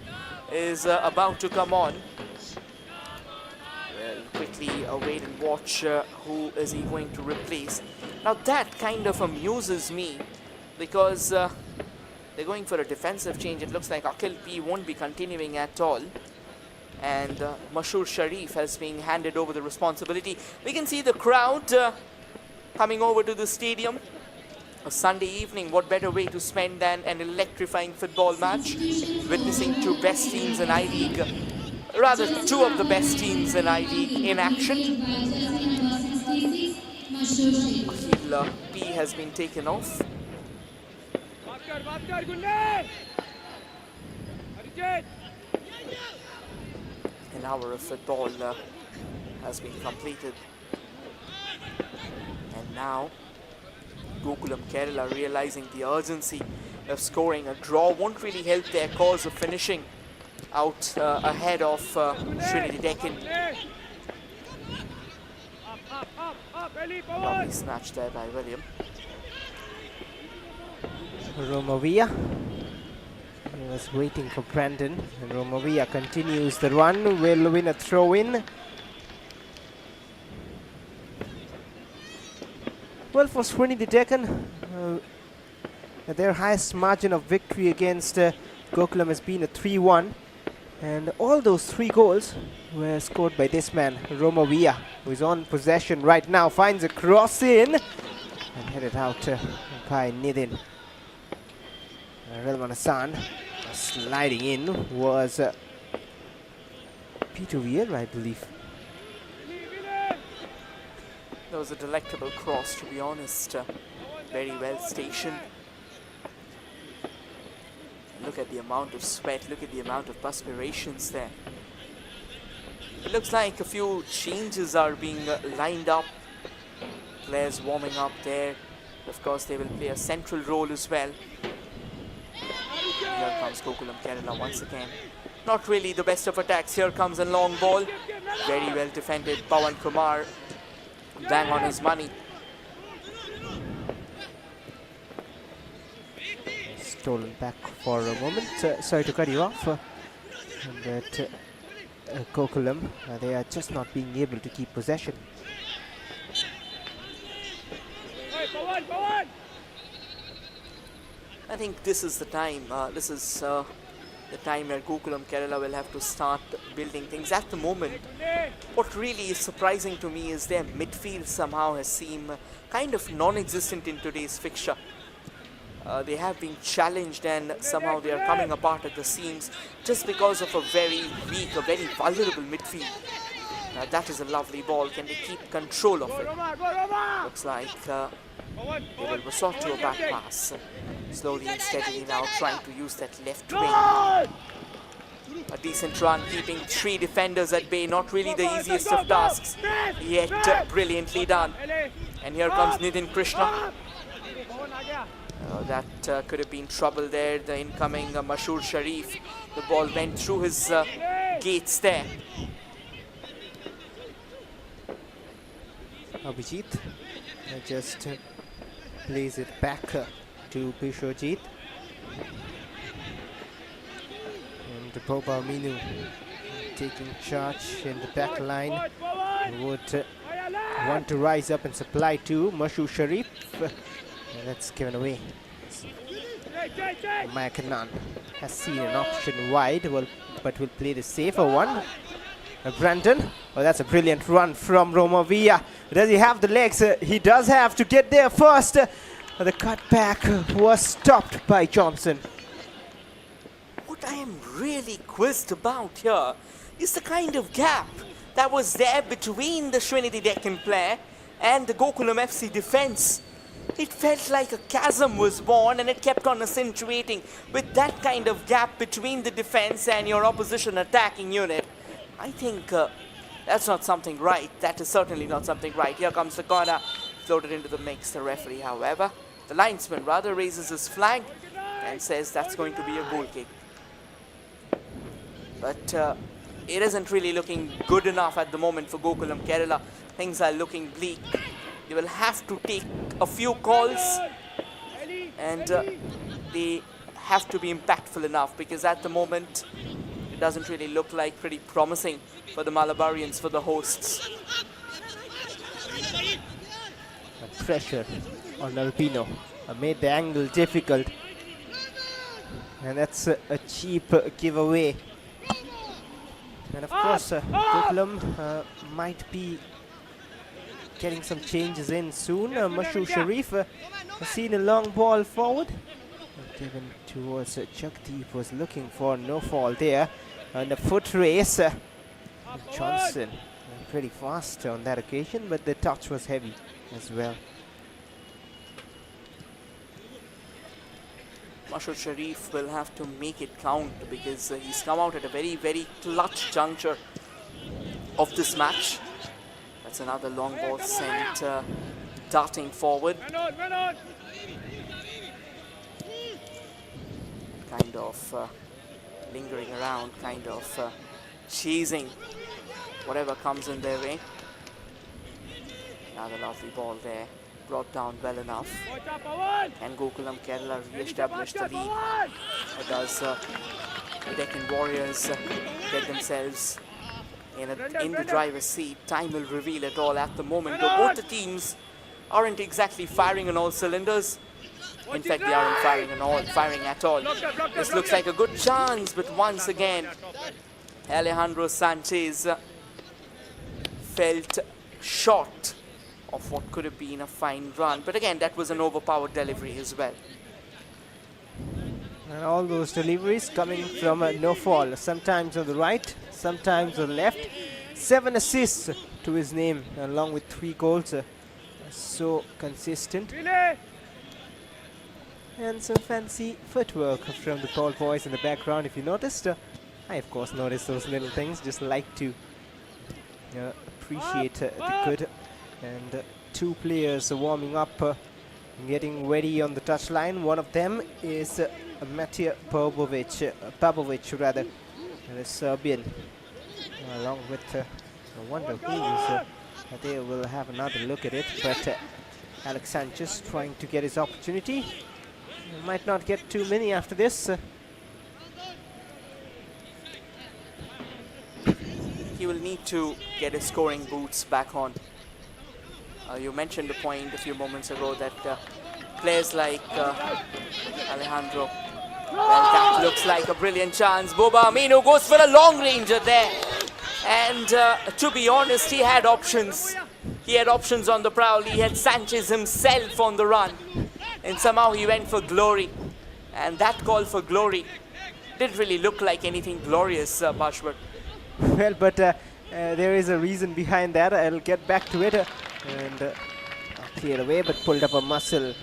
is about to come on. Well, quickly wait and watch who is he going to replace. Now that kind of amuses me, because they're going for a defensive change. It looks like Akhil P won't be continuing at all, and Mashoor Sharif has been handed over the responsibility. We can see the crowd coming over to the stadium. A Sunday evening, what better way to spend than an electrifying football match, witnessing two best teams in I-League, rather two of the best teams in I-League in action. Akhil P has been taken off. An hour of football has been completed, and now Gokulam Kerala, realizing the urgency of scoring a draw, won't really help their cause of finishing out ahead of Sreenidi Deccan. Lovely snatch there by William. Romavia. He was waiting for Brandon, and Romavia continues the run, will win a throw-in. Well, for Sreenidi Deccan, their highest margin of victory against Gokulam has been a 3-1, and all those 3 goals were scored by this man, Romavia, who is on possession right now, finds a cross in and headed out by Nidin. Relman Hassan sliding in was Peter Vieira, I believe. That was a delectable cross, to be honest. Very well stationed. Look at the amount of sweat, look at the amount of perspirations there. It looks like a few changes are being lined up. Players warming up there. Of course, they will play a central role as well. Here comes Gokulam Kerala once again. Not really the best of attacks. Here comes a long ball. Very well defended. Pawan Kumar bang on his money. Stolen back for a moment. Sorry to cut you off. But Gokulam, they are just not being able to keep possession. I think this is the time. This is the time where Gokulam Kerala will have to start building things. At the moment, what really is surprising to me is their midfield somehow has seemed kind of non-existent in today's fixture. They have been challenged, and somehow they are coming apart at the seams just because of a very weak, a very vulnerable midfield. That is a lovely ball. Can they keep control of it? Looks like they will resort to a back pass. Slowly and steadily now trying to use that left wing. A decent run, keeping 3 defenders at bay. Not really the easiest of tasks, yet brilliantly done. And here comes Nidin Krishna. That could have been trouble there. The incoming Mashoor Sharif. The ball went through his gates there. Abhijit just plays it back to Bishojit. And Boba Minu taking charge in the back line would One to rise up and supply to Mashu Sharif. That's given away. Makanan has seen an option wide, but will play the safer one. Brandon. Oh, that's a brilliant run from Roma Villa. Does he have the legs? He does have to get there first. The cutback was stopped by Johnson. What I am really quizzed about here is the kind of gap that was there between the Sreenidi Deccan player and the Gokulam FC defense. It felt like a chasm was born and it kept on accentuating with that kind of gap between the defense and your opposition attacking unit. I think that's not something right. That is certainly not something right. Here comes the corner, floated into the mix. The referee, however, the linesman rather raises his flag and says that's going to be a goal kick. But it isn't really looking good enough at the moment for Gokulam Kerala. Things are looking bleak. They will have to take a few calls and they have to be impactful enough, because at the moment it doesn't really look like pretty promising for the Malabarians, for the hosts. Pressure on Albino made the angle difficult, and that's a cheap giveaway. And of course, Gokulam might be getting some changes in soon. Mashu Sharif has seen a long ball forward, given towards Jagdeep, was looking for no fall there. And a foot race. Johnson pretty fast on that occasion, but the touch was heavy as well. Mashu Sharif will have to make it count, because he's come out at a very, very clutch juncture of this match. That's another long ball sent darting forward. Kind of lingering around, kind of chasing whatever comes in their way. Another lovely ball there, brought down well enough. And Gokulam Kerala re-establish the lead. Or does the Deccan Warriors get themselves in the driver's seat? Time will reveal it all. At the moment, though, both the teams aren't exactly firing on all cylinders. In fact, they aren't firing at all. This looks like a good chance, but once again, Alejandro Sanchez felt short of what could have been a fine run. But again, that was an overpowered delivery as well. And all those deliveries coming from no fall, sometimes on the right, sometimes on the left. 7 assists to his name, along with 3 goals. So consistent. And some fancy footwork from the tall boys in the background. If you noticed, I of course noticed those little things. Just like to appreciate the good. And 2 players warming up, getting ready on the touchline. One of them is Matija Babovic, rather, the Serbian, along with I wonder who is. They will have another look at it, but Alex Sanchez trying to get his opportunity. Might not get too many after this. He will need to get his scoring boots back on. You mentioned the point a few moments ago that players like Alejandro, well, that looks like a brilliant chance. Boba Aminu goes for a long ranger there. And to be honest, he had options. He had options on the prowl. He had Sanchez himself on the run. And somehow he went for glory. And that call for glory didn't really look like anything glorious, Bashwar. Well, but there is a reason behind that. I'll get back to it. And cleared away, but pulled up a muscle.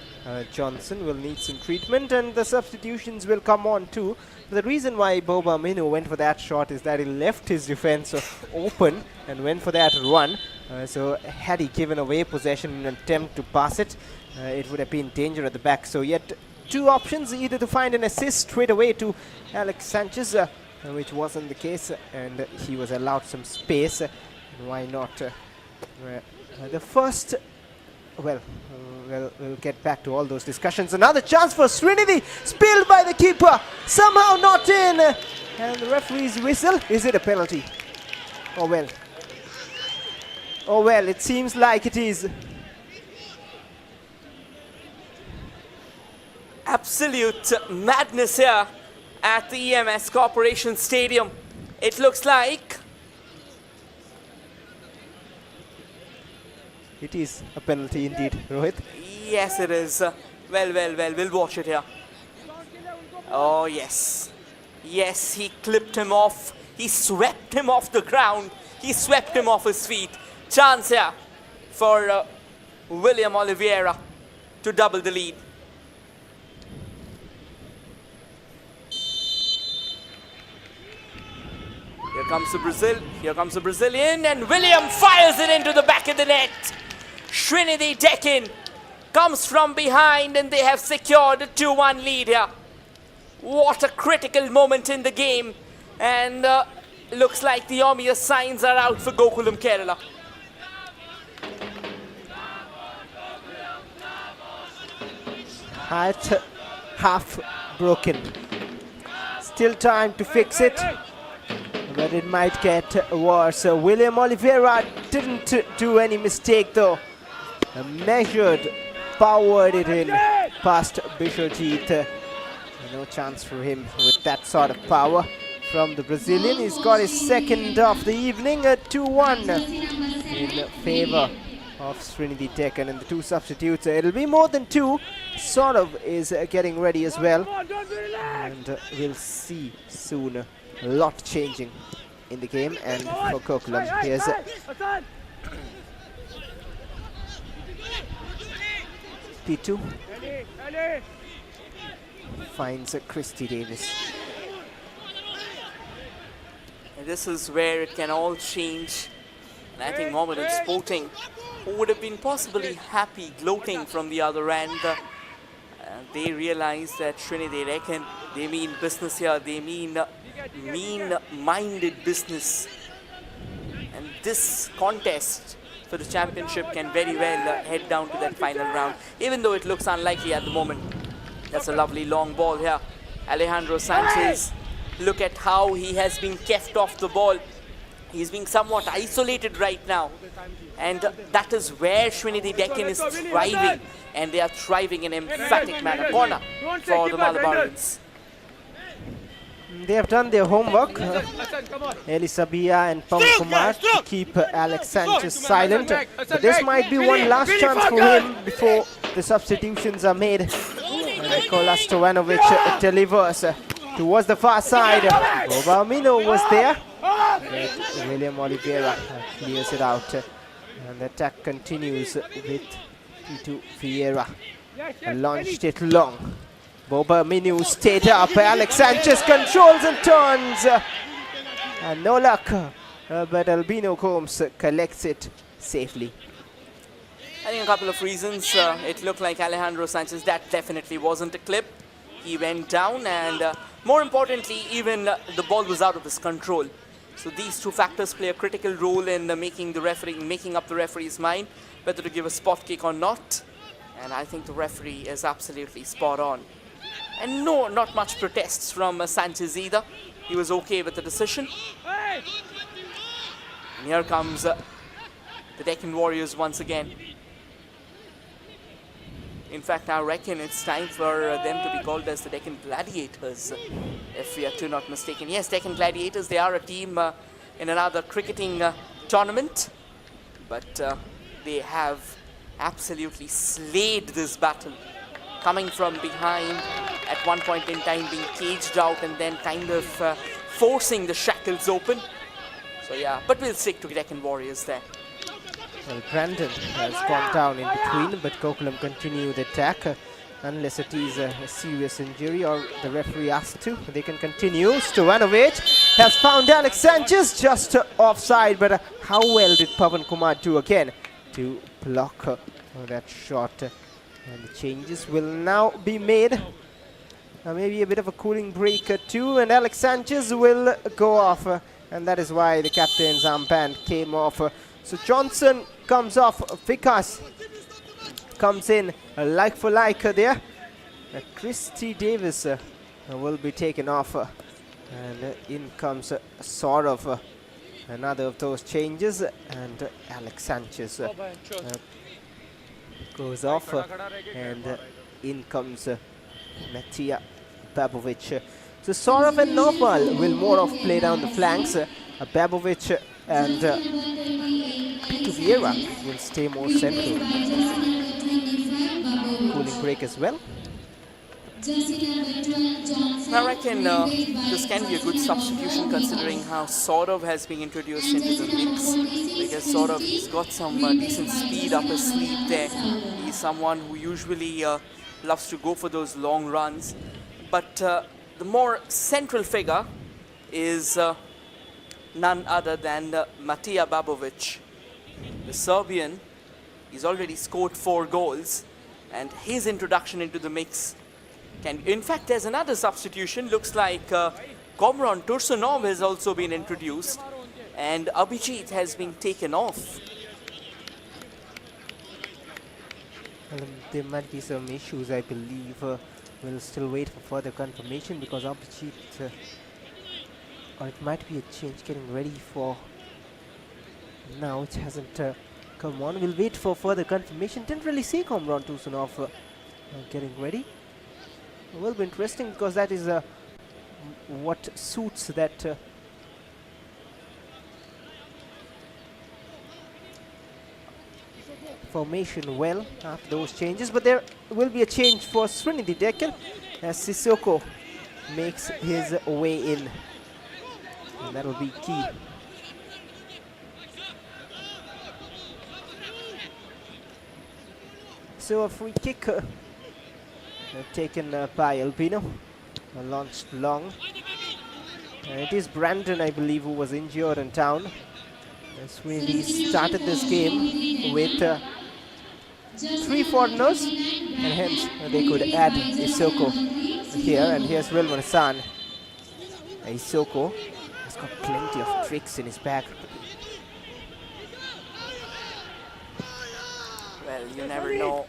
Johnson will need some treatment, and the substitutions will come on too. The reason why Boba Aminu went for that shot is that he left his defense open and went for that run. So had he given away possession in an attempt to pass it, it would have been danger at the back. So yet 2 options, either to find an assist straight away to Alex Sanchez, which wasn't the case, and he was allowed some space. Why not? The first, well, we'll get back to all those discussions. Another chance for Sreenidi, spilled by the keeper, somehow not in, and the referee's whistle. Is it a penalty? Oh well. Oh well, it seems like it is. Absolute madness here at the EMS Corporation Stadium. It looks like It is a penalty indeed, Rohit. yes, it is. Well, we'll watch it here. Oh, yes. Yes, he clipped him off. He swept him off the ground. He swept him off his feet. Chance here for William Oliveira to double the lead. Here comes the Brazil. Here comes the Brazilian, and William fires it into the back of the net. Sreenidi Deccan comes from behind, and they have secured a 2-1 lead here. What a critical moment in the game, and looks like the obvious signs are out for Gokulam Kerala. Heart half broken. Still time to fix it, but it might get worse. William Oliveira didn't do any mistake though. Measured, powered it in past Bisharjeet. No chance for him with that sort of power from the Brazilian. He's got his second of the evening, 2-1 in favor of Sreenidi Deccan, and the two substitutes. It'll be more than two. Sort of is getting ready as well, and we'll see soon a lot changing in the game. And for Gokulam, here's P2 finds Christy Davis. And this is where it can all change. And I think Mohammedan Sporting, who would have been possibly happy gloating from the other end, they realize that Sreenidi Deccan, they mean business here, they mean mean-minded business. And this contest for the championship can very well head down to that final round, even though it looks unlikely at the moment. That's a lovely long ball here. Alejandro Sanchez, look at how he has been kept off the ball. He's being somewhat isolated right now. And that is where Sreenidi Deccan is thriving. And they are thriving in emphatic manner. Corner for the Malabarians. They have done their homework. Eli Sabia and Pawan Kumar to keep Alex Sanchez silent. But this might be one last chance for him before the substitutions are made. Nikola Stojanovic delivers towards the far side. Obamino was there. But William Oliveira clears it out. And the attack continues with P2 Vieira. Launched it long. Boba Minu stayed up. Alex Sanchez controls and turns. And no luck. But Albino Combs collects it safely. I think a couple of reasons. It looked like Alejandro Sanchez, that definitely wasn't a clip. He went down, and more importantly, even the ball was out of his control. So these two factors play a critical role in making up the referee's mind whether to give a spot kick or not. And I think the referee is absolutely spot on. And no, not much protests from Sanchez either. He was okay with the decision. And here comes the Deccan Warriors once again. In fact, I reckon it's time for them to be called as the Deccan Gladiators, if we are not mistaken. Yes, Deccan Gladiators, they are a team in another cricketing tournament, but they have absolutely slayed this battle, coming from behind at one point in time, being caged out and then kind of forcing the shackles open. So yeah, but we'll stick to Deccan Warriors there. Well, Brandon has gone down in between, but Gokulam continue the attack. Unless it is a serious injury or the referee asks to, they can continue. Stojanovic has found Alex Sanchez just offside, but how well did Pawan Kumar do again to block that shot? And the changes will now be made. Maybe a bit of a cooling break too, and Alex Sanchez will go off, and that is why the captain's armband came off. So Johnson comes off, Vikas comes in like for like there. Christy Davis will be taken off, and in comes Saurav another of those changes, and Alex Sanchez goes off, and in comes Matija Babovic. So Saurav and Nopal will more of play down the flanks. Babovic and Pitu Vieira will stay more central. Cooling break as well. I reckon this can be a good substitution considering how Saurav has been introduced into the mix. Because Saurav, he's got some decent speed up his sleeve there. He's someone who usually loves to go for those long runs. But the more central figure is none other than Matija Babovic. The Serbian, he's already scored 4 goals, and his introduction into the mix can... In fact, there's another substitution. Looks like Komron Tursunov has also been introduced, and Abhijit has been taken off. Well, there might be some issues, I believe. We'll still wait for further confirmation because Abhijit, or it might be a change getting ready for... Now it hasn't come on. We'll wait for further confirmation. Didn't really see Komron Tursunov getting ready. It will be interesting because that is what suits that formation well after those changes. But there will be a change for Sreenidi Deccan as Sissoko makes his way in, and that will be key. So a free kick taken by Albino, launched long. It is Brandon, I believe, who was injured in town. Sreenidi started this game with 3 foreigners, and hence they could add Isoko here. And here's Rilwan Hassan. Isoko has got plenty of tricks in his bag. Well, you never know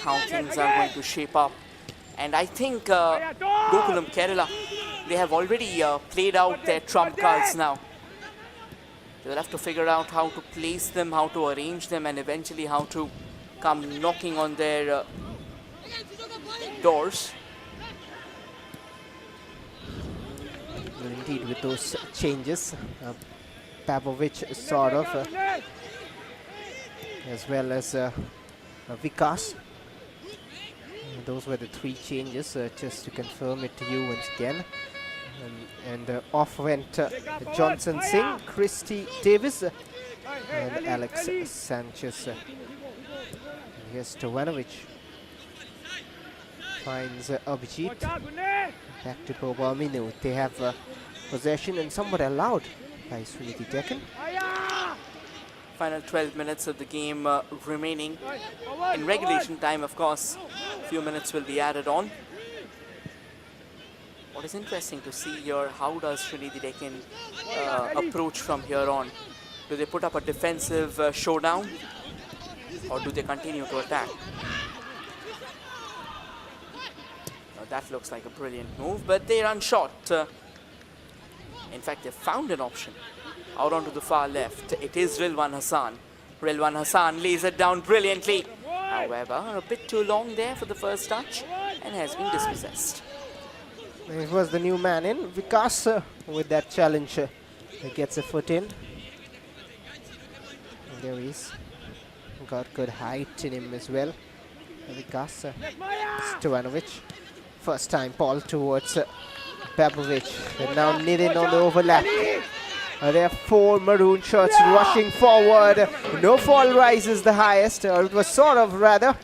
how things are going to shape up. And I think Gokulam Kerala, they have already played out their trump cards now. They'll have to figure out how to place them, how to arrange them, and eventually how to come knocking on their doors. Well, indeed, with those changes, Babovic, Saurav, as well as Vikas. Those were the 3 changes, just to confirm it to you once again. And off went Johnson Singh, Christy Davis, and Alex Sanchez. And here's Stojanovic. Finds Abhijit. Back to Bobaminu. They have possession and somewhat allowed by Sreenidi Deccan. Final 12 minutes of the game remaining. In regulation time, of course, a few minutes will be added on. What is interesting to see here, how does Sreenidi Deccan approach from here on? Do they put up a defensive showdown, or do they continue to attack? Now that looks like a brilliant move, but they run short. In fact, they found an option. Out onto the far left, it is Rilwan Hassan. Rilwan Hassan lays it down brilliantly. However, a bit too long there for the first touch and has been dispossessed. It was the new man in. Vikas with that challenge gets a foot in. And there he is. Got good height in him as well. Vikas, Stojanovic. First time ball towards Babovic. And now Nidin on the overlap. There are 4 maroon shirts rushing forward. No fall rises the highest, or it was sort of rather,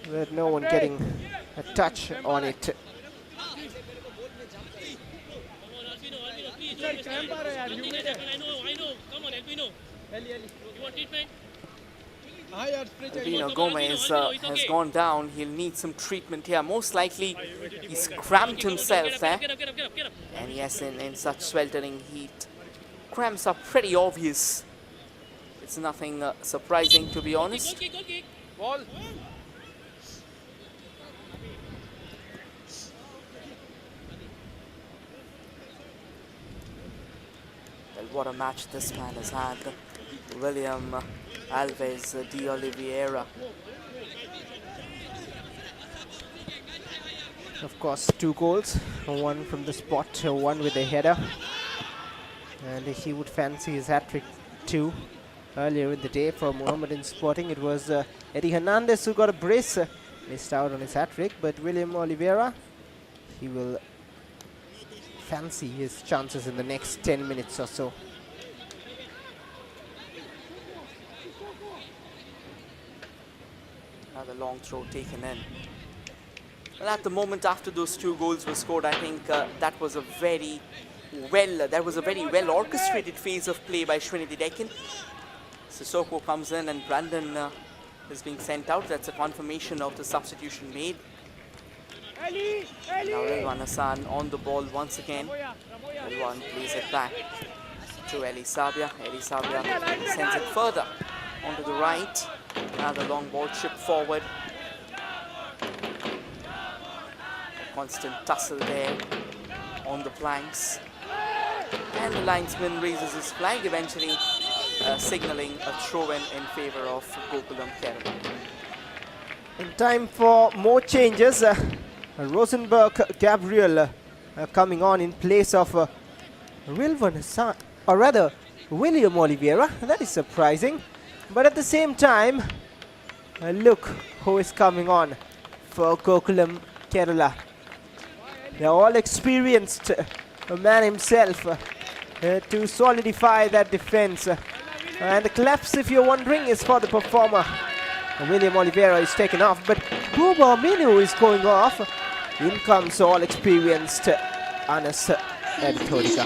with no one getting a touch on it. Albino Gomez has gone down. He'll need some treatment here. Most likely he's cramped himself there. And yes, in such sweltering heat, cramps are pretty obvious. It's nothing surprising, to be honest. what a match this man has had. William Alves de Oliveira. Of course, 2 goals, one from the spot, one with a header. And he would fancy his hat-trick too. Earlier in the day for Mohammedan Sporting, it was Eddie Hernandez who got a brace. Missed out on his hat-trick, but William Oliveira, he will fancy his chances in the next 10 minutes or so. Another long throw taken in. Well, at the moment after those 2 goals were scored, I think that was a very well orchestrated phase of play by Sreenidi Deccan. Sissoko comes in and Brandon is being sent out. That's a confirmation of the substitution made. Now Rilwan Hassan on the ball once again. Rilwan plays it back to Eli Sabia. Eli Sabia sends it further onto the right. Another long ball chip forward. A constant tussle there on the flanks. And the linesman raises his flag, eventually signalling a throw-in in favor of Gokulam Kerala. In time for more changes. Rosenberg Gabriel coming on in place of Rilwan Hassan, or rather William Oliveira. That is surprising. But at the same time, look who is coming on for Gokulam Kerala. They are all experienced. A man himself to solidify that defense. And the claps, if you're wondering, is for the performer. William Oliveira is taken off, but Buba Minu is going off. In comes all experienced Anas Edithodika.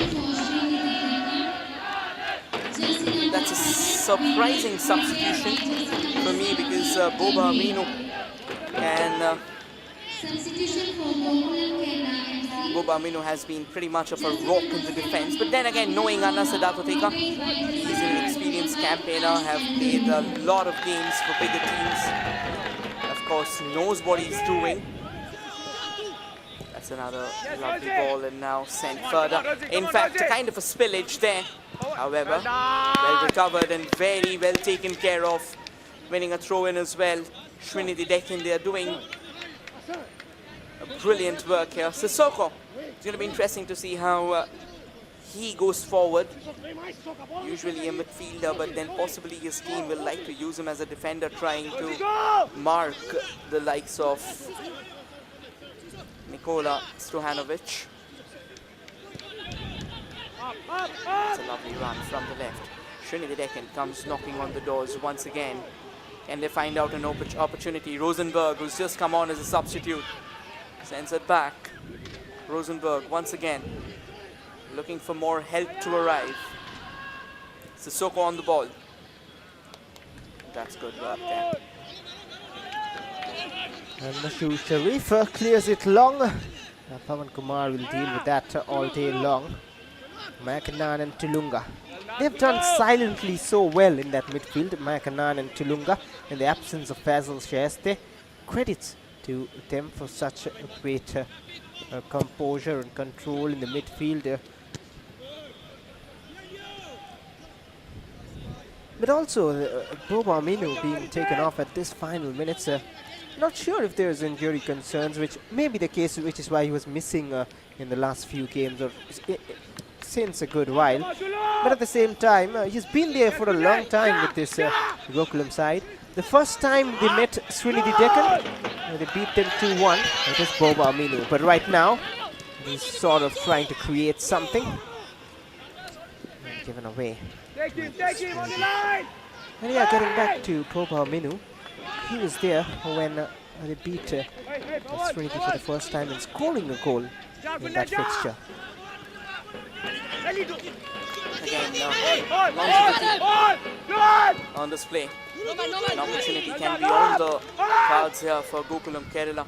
That's a surprising substitution for me because Boba Aminu and Boba Aminu has been pretty much of a rock in the defense. But then again, knowing Anas Edithodika, he's an experienced campaigner, have played a lot of games for bigger teams. Of course, knows what he's doing. That's another lovely ball and now sent further. In fact, a kind of a spillage there. However, well recovered and very well taken care of. Winning a throw-in as well. Sreenidi Deccan, they are doing a brilliant work here. Sissoko, it's going to be interesting to see how he goes forward. Usually a midfielder, but then possibly his team will like to use him as a defender, trying to mark the likes of Nikola Stojanovic. It's a lovely run from the left. Sreenidi Deccan comes knocking on the doors once again. Can they find out an opportunity? Rosenberg, who's just come on as a substitute, sends it back. Rosenberg once again looking for more help to arrive. Sissoko on the ball. That's good work there. And Mashu Sharif clears it long. Pavan Kumar will deal with that all day long. Makanan and Tulunga. They've done silently so well in that midfield, Makanan and Tulunga, in the absence of Fazal Shaiste. Credits to them for such a great composure and control in the midfield. But also, Boba Aminu being taken off at this final minutes. Not sure if there's injury concerns, which may be the case, which is why he was missing in the last few games, or since a good while. But at the same time, he's been there for a long time with this Gokulam side. The first time they met Sreenidi Deccan, they beat them 2-1. It is Boba Aminu. But right now, he's sort of trying to create something. Given away. Take him on the line! And yeah, getting back to Boba Aminu, he was there when they beat Sreenidi for the first time and scoring a goal in that fixture. Again, longevity on display. An opportunity can be on the cards here for Gokulam Kerala.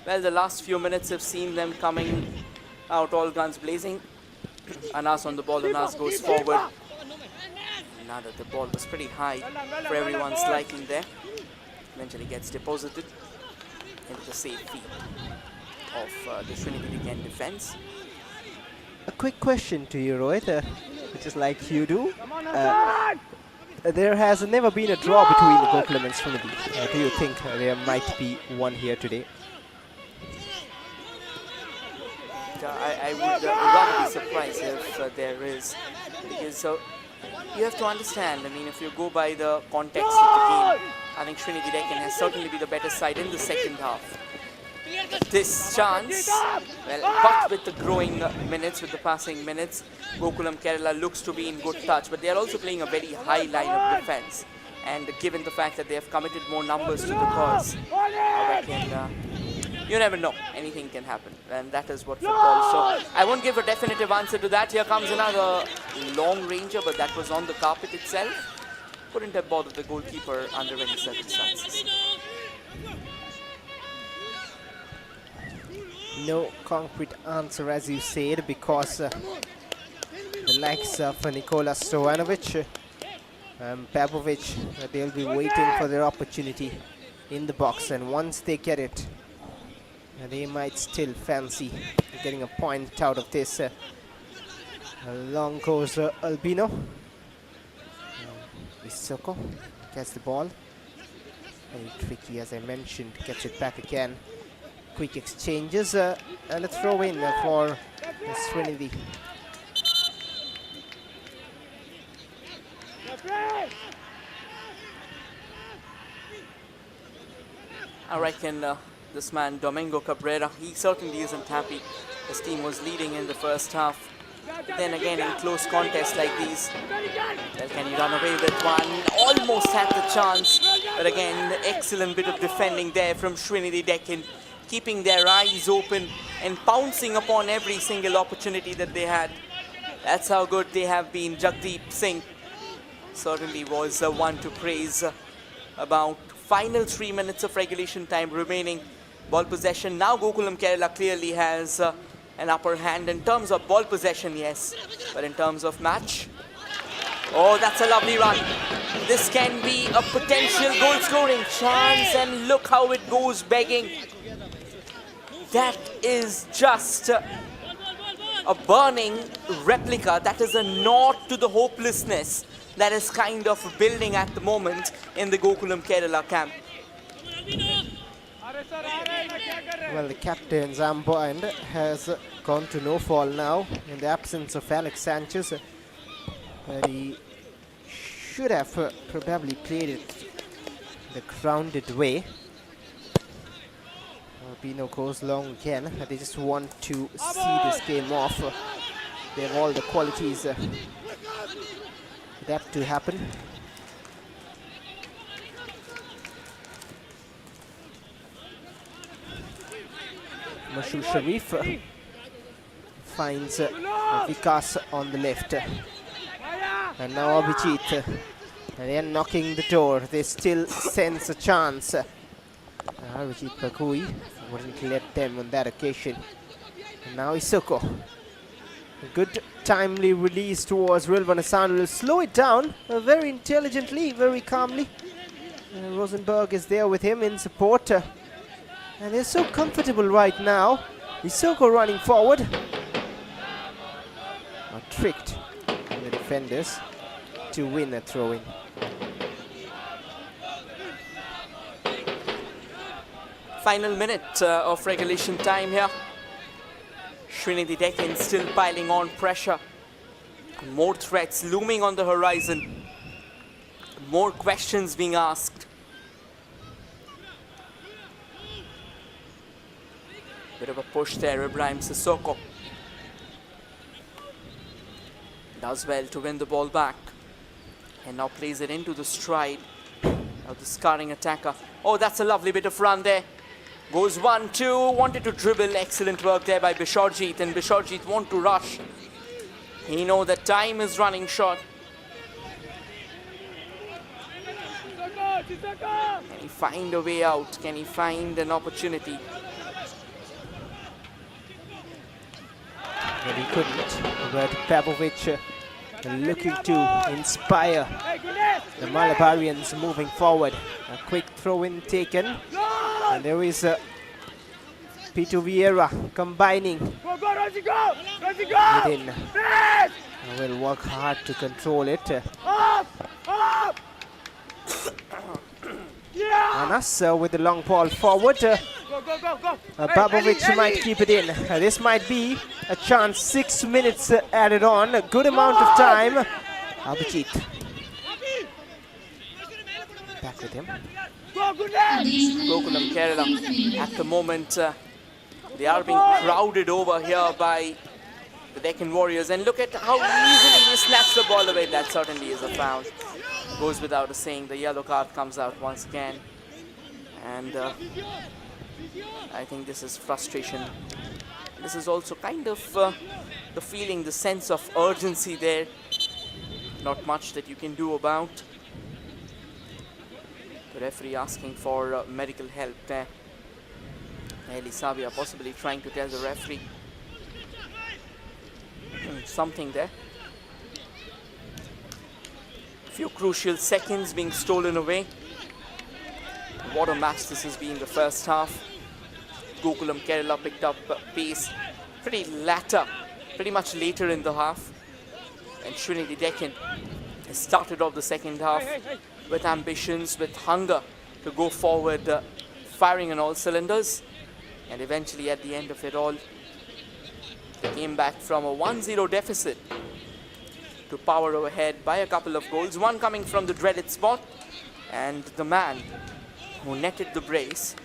Well, the last few minutes have seen them coming out all guns blazing. Anas on the ball, Anas goes forward. Now that the ball was pretty high for everyone's liking there. Eventually gets deposited into the safe feet of the Sreenidi Deccan defense. A quick question to you, Rohit. just like you do. Come on, Hassan! There has never been a draw between Gokulam and Sreenidi. Do you think there might be one here today? I would rather be surprised if there is, because you have to understand, I mean, if you go by the context of the game, I think Sreenidi Deccan has certainly been the better side in the second half. This chance, well, but with the growing minutes, with the passing minutes, Gokulam Kerala looks to be in good touch, but they are also playing a very high line of defense. And given the fact that they have committed more numbers to the cause, I reckon you never know, anything can happen, and that is what football is. So I won't give a definitive answer to that. Here comes another long ranger, but that was on the carpet itself. Couldn't have bothered the goalkeeper under any circumstances. No concrete answer, as you said, because the likes of Nikola Stojanovic and Papovic, they'll be waiting for their opportunity in the box, and once they get it, they might still fancy getting a point out of this. Long goes Albino. Isoko gets the ball. Very tricky, as I mentioned, gets it back again. Quick exchanges and a throw in for Sreenidi. I reckon this man Domingo Cabrera, he certainly isn't happy. His team was leading in the first half. But then again, in close contests like these, well, can he run away with one? Almost had the chance, but again, excellent bit of defending there from Sreenidi Deccan, keeping their eyes open and pouncing upon every single opportunity that they had. That's how good they have been. Jagdeep Singh certainly was one to praise. About final 3 minutes of regulation time remaining. Ball possession. Now Gokulam Kerala clearly has an upper hand in terms of ball possession, yes. But in terms of match, oh, that's a lovely run. This can be a potential goal scoring chance, and look how it goes begging. That is just a burning replica. That is a nod to the hopelessness that is kind of building at the moment in the Gokulam Kerala camp. Well, the captain's armband has gone to no fall now in the absence of Alex Sanchez. He should have probably played it the grounded way. Albino goes long again. They just want to see this game off. They have all the qualities that to happen. Mashur Sharif finds Vikas on the left. And now Abhijit. And they are knocking the door. They still sense a chance. Abhijit Bagui wouldn't let them on that occasion. And now Isoko. A good timely release towards Rilvan Hassan will slow it down very intelligently, very calmly. Rosenberg is there with him in support. And they're so comfortable right now. Isoko running forward. Are tricked the defenders to win a throw-in. Final minute of regulation time here. Sreenidi Deccan still piling on pressure. More threats looming on the horizon. More questions being asked. Bit of a push there, Ibrahim Sissoko. Does well to win the ball back. And now plays it into the stride of the scarring attacker. Oh, that's a lovely bit of run there. Goes 1-2, wanted to dribble. Excellent work there by Bishorjeet, and Bishorjeet want to rush. He knows that time is running short. Can he find a way out? Can he find an opportunity? But he couldn't. But Papovic looking to inspire the Malabarians moving forward. A quick throw-in taken. And there is Pito Vieira combining within. will work hard to control it. Anas with the long ball forward. Babovic might keep it in. This might be a chance. 6 minutes added on. A good amount of time. Abhijit. Back with him. Gokulam Kerala at the moment they are being crowded over here by the Deccan Warriors, and look at how easily they snatch the ball away. That certainly is a foul. Goes without a saying. The yellow card comes out once again, and I think this is frustration. This is also kind of the feeling, the sense of urgency there. Not much that you can do about. The referee asking for medical help there. Eli Savia possibly trying to tell the referee something there. Few crucial seconds being stolen away. What a match this has been the first half. Gokulam Kerala picked up pace pretty much later in the half. And Sreenidi Deccan has started off the second half with ambitions, with hunger to go forward, firing on all cylinders. And eventually at the end of it all, they came back from a 1-0 deficit to power ahead by a couple of goals. One coming from the dreaded spot, and the man who netted the brace.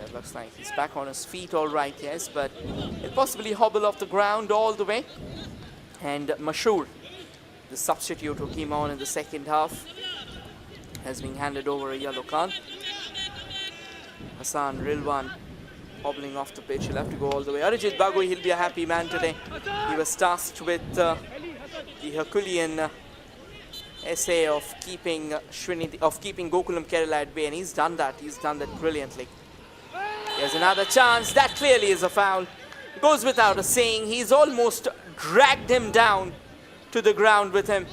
It looks like he's back on his feet all right, yes, but he'll possibly hobble off the ground all the way. And Mashur, the substitute who came on in the second half, has been handed over a yellow card. Hassan Rilwan hobbling off the pitch. He'll have to go all the way. Arijit Bagui, he'll be a happy man today. He was tasked with the Herculean essay of keeping Gokulam Kerala at bay, and he's done that. He's done that brilliantly. Here's another chance. That clearly is a foul. Goes without a saying. He's almost dragged him down to the ground with him.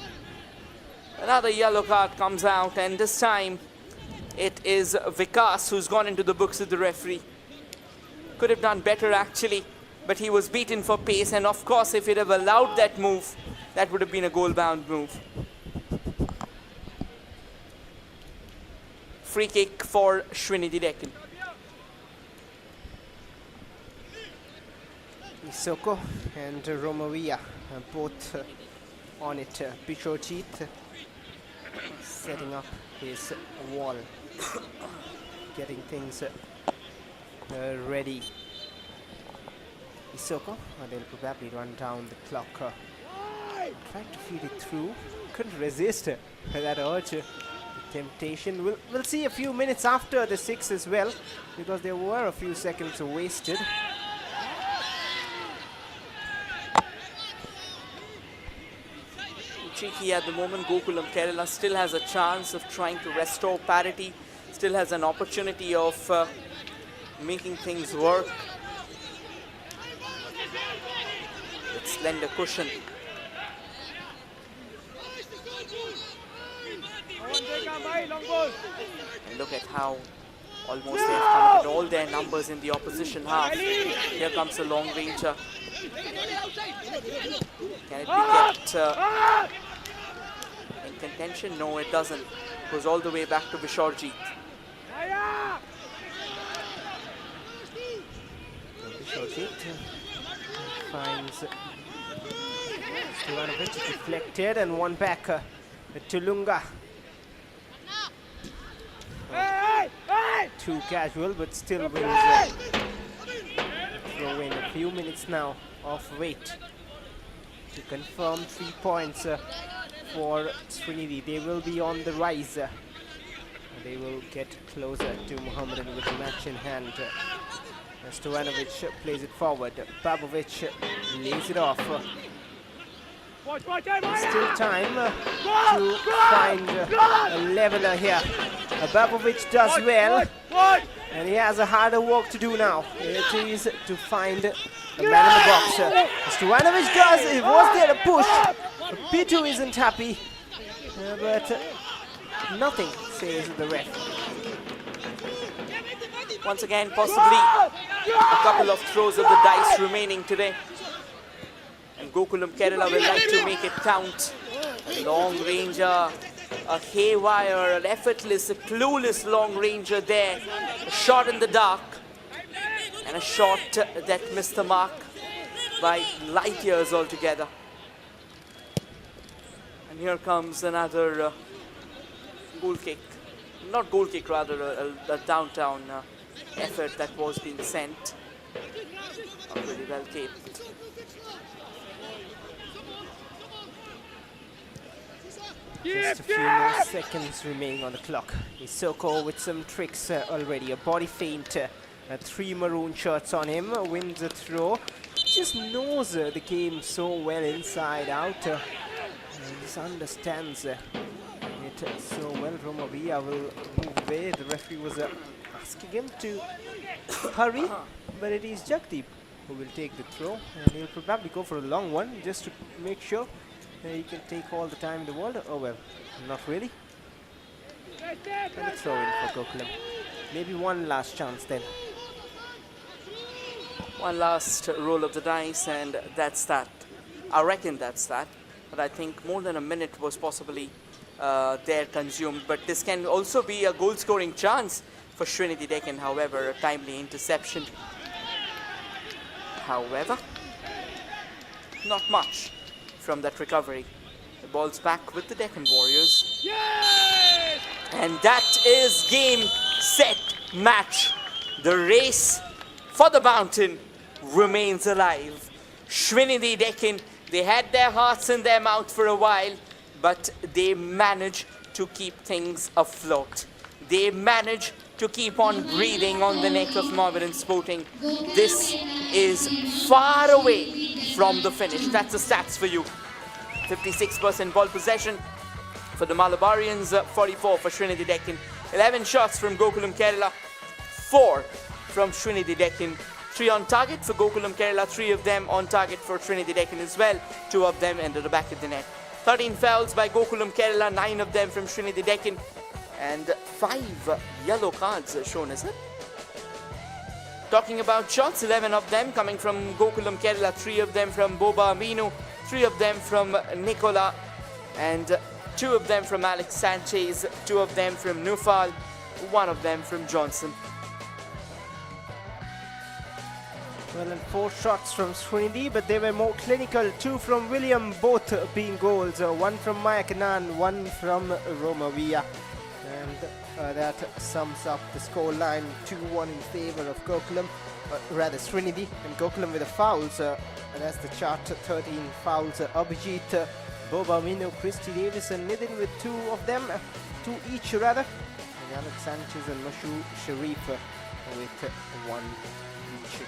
Another yellow card comes out, and this time it is Vikas who's gone into the books with the referee. Could have done better actually, but he was beaten for pace, and of course if he'd have allowed that move, that would have been a goal-bound move. Free kick for Sreenidi Deccan. Isoko and Romavia both on it. Pichojit setting up his wall, getting things ready. Isoko, they'll probably run down the clock. Tried to feed it through, couldn't resist that urge, the temptation. We'll see a few minutes after the 6 as well, because there were a few seconds wasted. Tricky at the moment. Gokulam Kerala still has a chance of trying to restore parity, still has an opportunity of making things work. With slender cushion. And look at how almost they have come with all their numbers in the opposition half. Here comes a long ranger. Can it be kept in contention? No, it doesn't. Goes all the way back to Bishorjeet. Bishorjeet finds Stivanovic deflected, and one back to Lunga. Too casual, but still will throw in a few minutes now of wait to confirm 3 points for Sreenidi. They will be on the rise. They will get closer to Mohammedan with the match in hand. Stojanovic plays it forward. Babovic lays it off. Still time to find a leveler here. Babovic does well, and he has a harder work to do now. It is to find a man in the box. Stojanovic does. It was there a push. Pitu isn't happy, but nothing, says the ref. Once again, possibly a couple of throws of the dice remaining today. And Gokulam Kerala will like to make it count. A long ranger, a haywire, an effortless, a clueless long ranger there. A shot in the dark. And a shot that missed the mark by light years altogether. And here comes another goal kick. Not goal kick, rather a downtown effort that was being sent. Really well caped. Just a few more seconds remaining on the clock. Isoko with some tricks already. A body feint, 3 maroon shirts on him, wins a throw. Just knows the game so well inside out. Just understands it so well. Romavia will move away. The referee was asking him to hurry, but it is Jagdeep who will take the throw, and he'll probably go for a long one just to make sure he can take all the time in the world. Oh well, not really. And a throw in for Gokulam. Maybe one last chance then. One last roll of the dice, and that's that. I reckon that's that. But I think more than a minute was possibly there consumed. But this can also be a goal-scoring chance for Sreenidi Deccan. However, a timely interception. However, not much from that recovery. The ball's back with the Deccan Warriors. Yes! And that is game, set, match. The race for the mountain remains alive. Sreenidi Deccan, they had their hearts in their mouth for a while, but they managed to keep things afloat. They managed to keep on breathing on the neck of Mohammedan Sporting. This is far away from the finish. That's the stats for you. 56% ball possession for the Malabarians, 44 for Sreenidi Deccan. 11 shots from Gokulam Kerala, 4 from Sreenidi Deccan. 3 on target for Gokulam Kerala, 3 of them on target for Sreenidi Deccan as well. 2 of them into the back of the net. 13 fouls by Gokulam Kerala, 9 of them from Sreenidi Deccan. And 5 yellow cards shown, is it? Talking about shots, 11 of them coming from Gokulam Kerala, 3 of them from Boba Aminu, 3 of them from Nicola, and 2 of them from Alex Sanchez, 2 of them from Nufal, 1 of them from Johnson. Well, and 4 shots from Sreenidi, but they were more clinical. 2 from William, both being goals. 1 from Mayakanan, 1 from Romavia. And that sums up the scoreline, 2-1 in favor of Gokulam, rather Sreenidi, and Gokulam with the fouls. And that's the chart, 13 fouls. Abhijit, Boba Aminu, Christy Davis and Nidin with 2 of them, 2 each rather. And Alex Sanchez and Mashu Sharif with 1 each.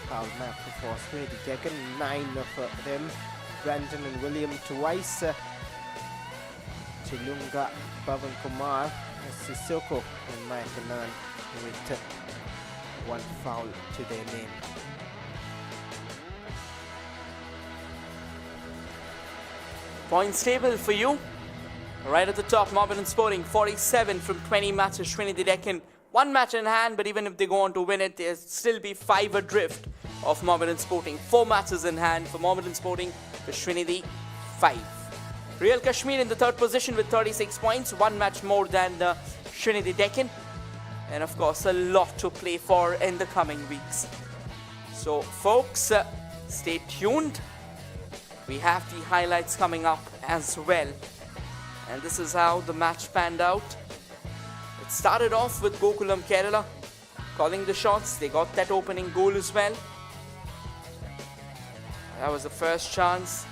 Foul map for Sreenidi Deccan, 9 of them. Brandon and William twice. Chilunga, Pavan Kumar, Sissoko and Mayakanan with 1 foul to their name. Points table for you. Right at the top, Mohammedan Sporting, 47 from 20 matches. Sreenidi Deccan, 1 match in hand, but even if they go on to win it, there'll still be 5 adrift of Mohammedan Sporting. 4 matches in hand for Mohammedan Sporting, for Sreenidi, 5. Real Kashmir in the 3rd position with 36 points, 1 match more than the Sreenidi Deccan. And of course, a lot to play for in the coming weeks. So folks, stay tuned. We have the highlights coming up as well. And this is how the match panned out. It started off with Gokulam Kerala calling the shots. They got that opening goal as well. That was the first chance.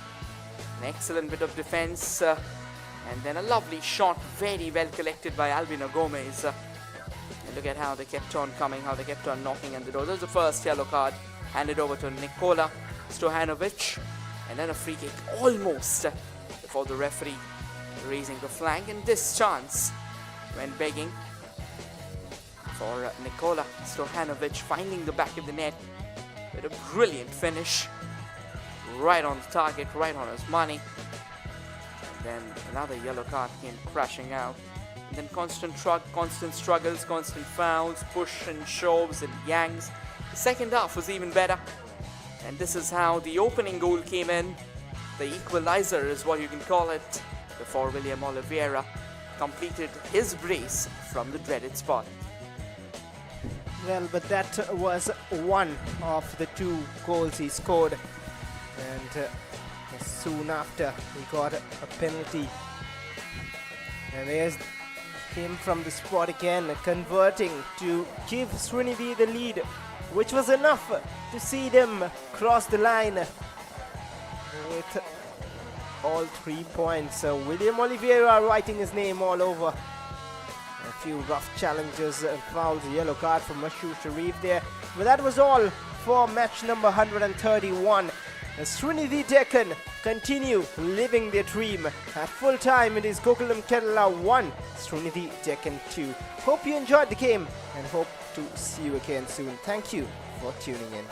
An excellent bit of defense. And then a lovely shot, very well collected by Albino Gomez. And look at how they kept on coming, how they kept on knocking on the door. That was the first yellow card, handed over to Nikola Stojanovic. And then a free kick almost before the referee raising the flag. And this chance went begging for Nikola Stojanovic, finding the back of the net with a brilliant finish. Right on the target, right on his money. And then another yellow card came crashing out. And then constant struggles, constant fouls, push and shoves and yanks. The second half was even better. And this is how the opening goal came in. The equalizer is what you can call it, before William Oliveira completed his brace from the dreaded spot. Well, but that was one of the 2 goals he scored. And soon after, he got a penalty. And there's him from the spot again, converting to give Sreenidi the lead, which was enough to see them cross the line with all 3 points. William Oliveira writing his name all over. A few rough challenges, fouls, yellow card from Mashur Sharif there. But that was all for match number 131. Sreenidi Deccan continue living their dream. At full time, it is Gokulam Kerala 1, Sreenidi Deccan 2. Hope you enjoyed the game and hope to see you again soon. Thank you for tuning in.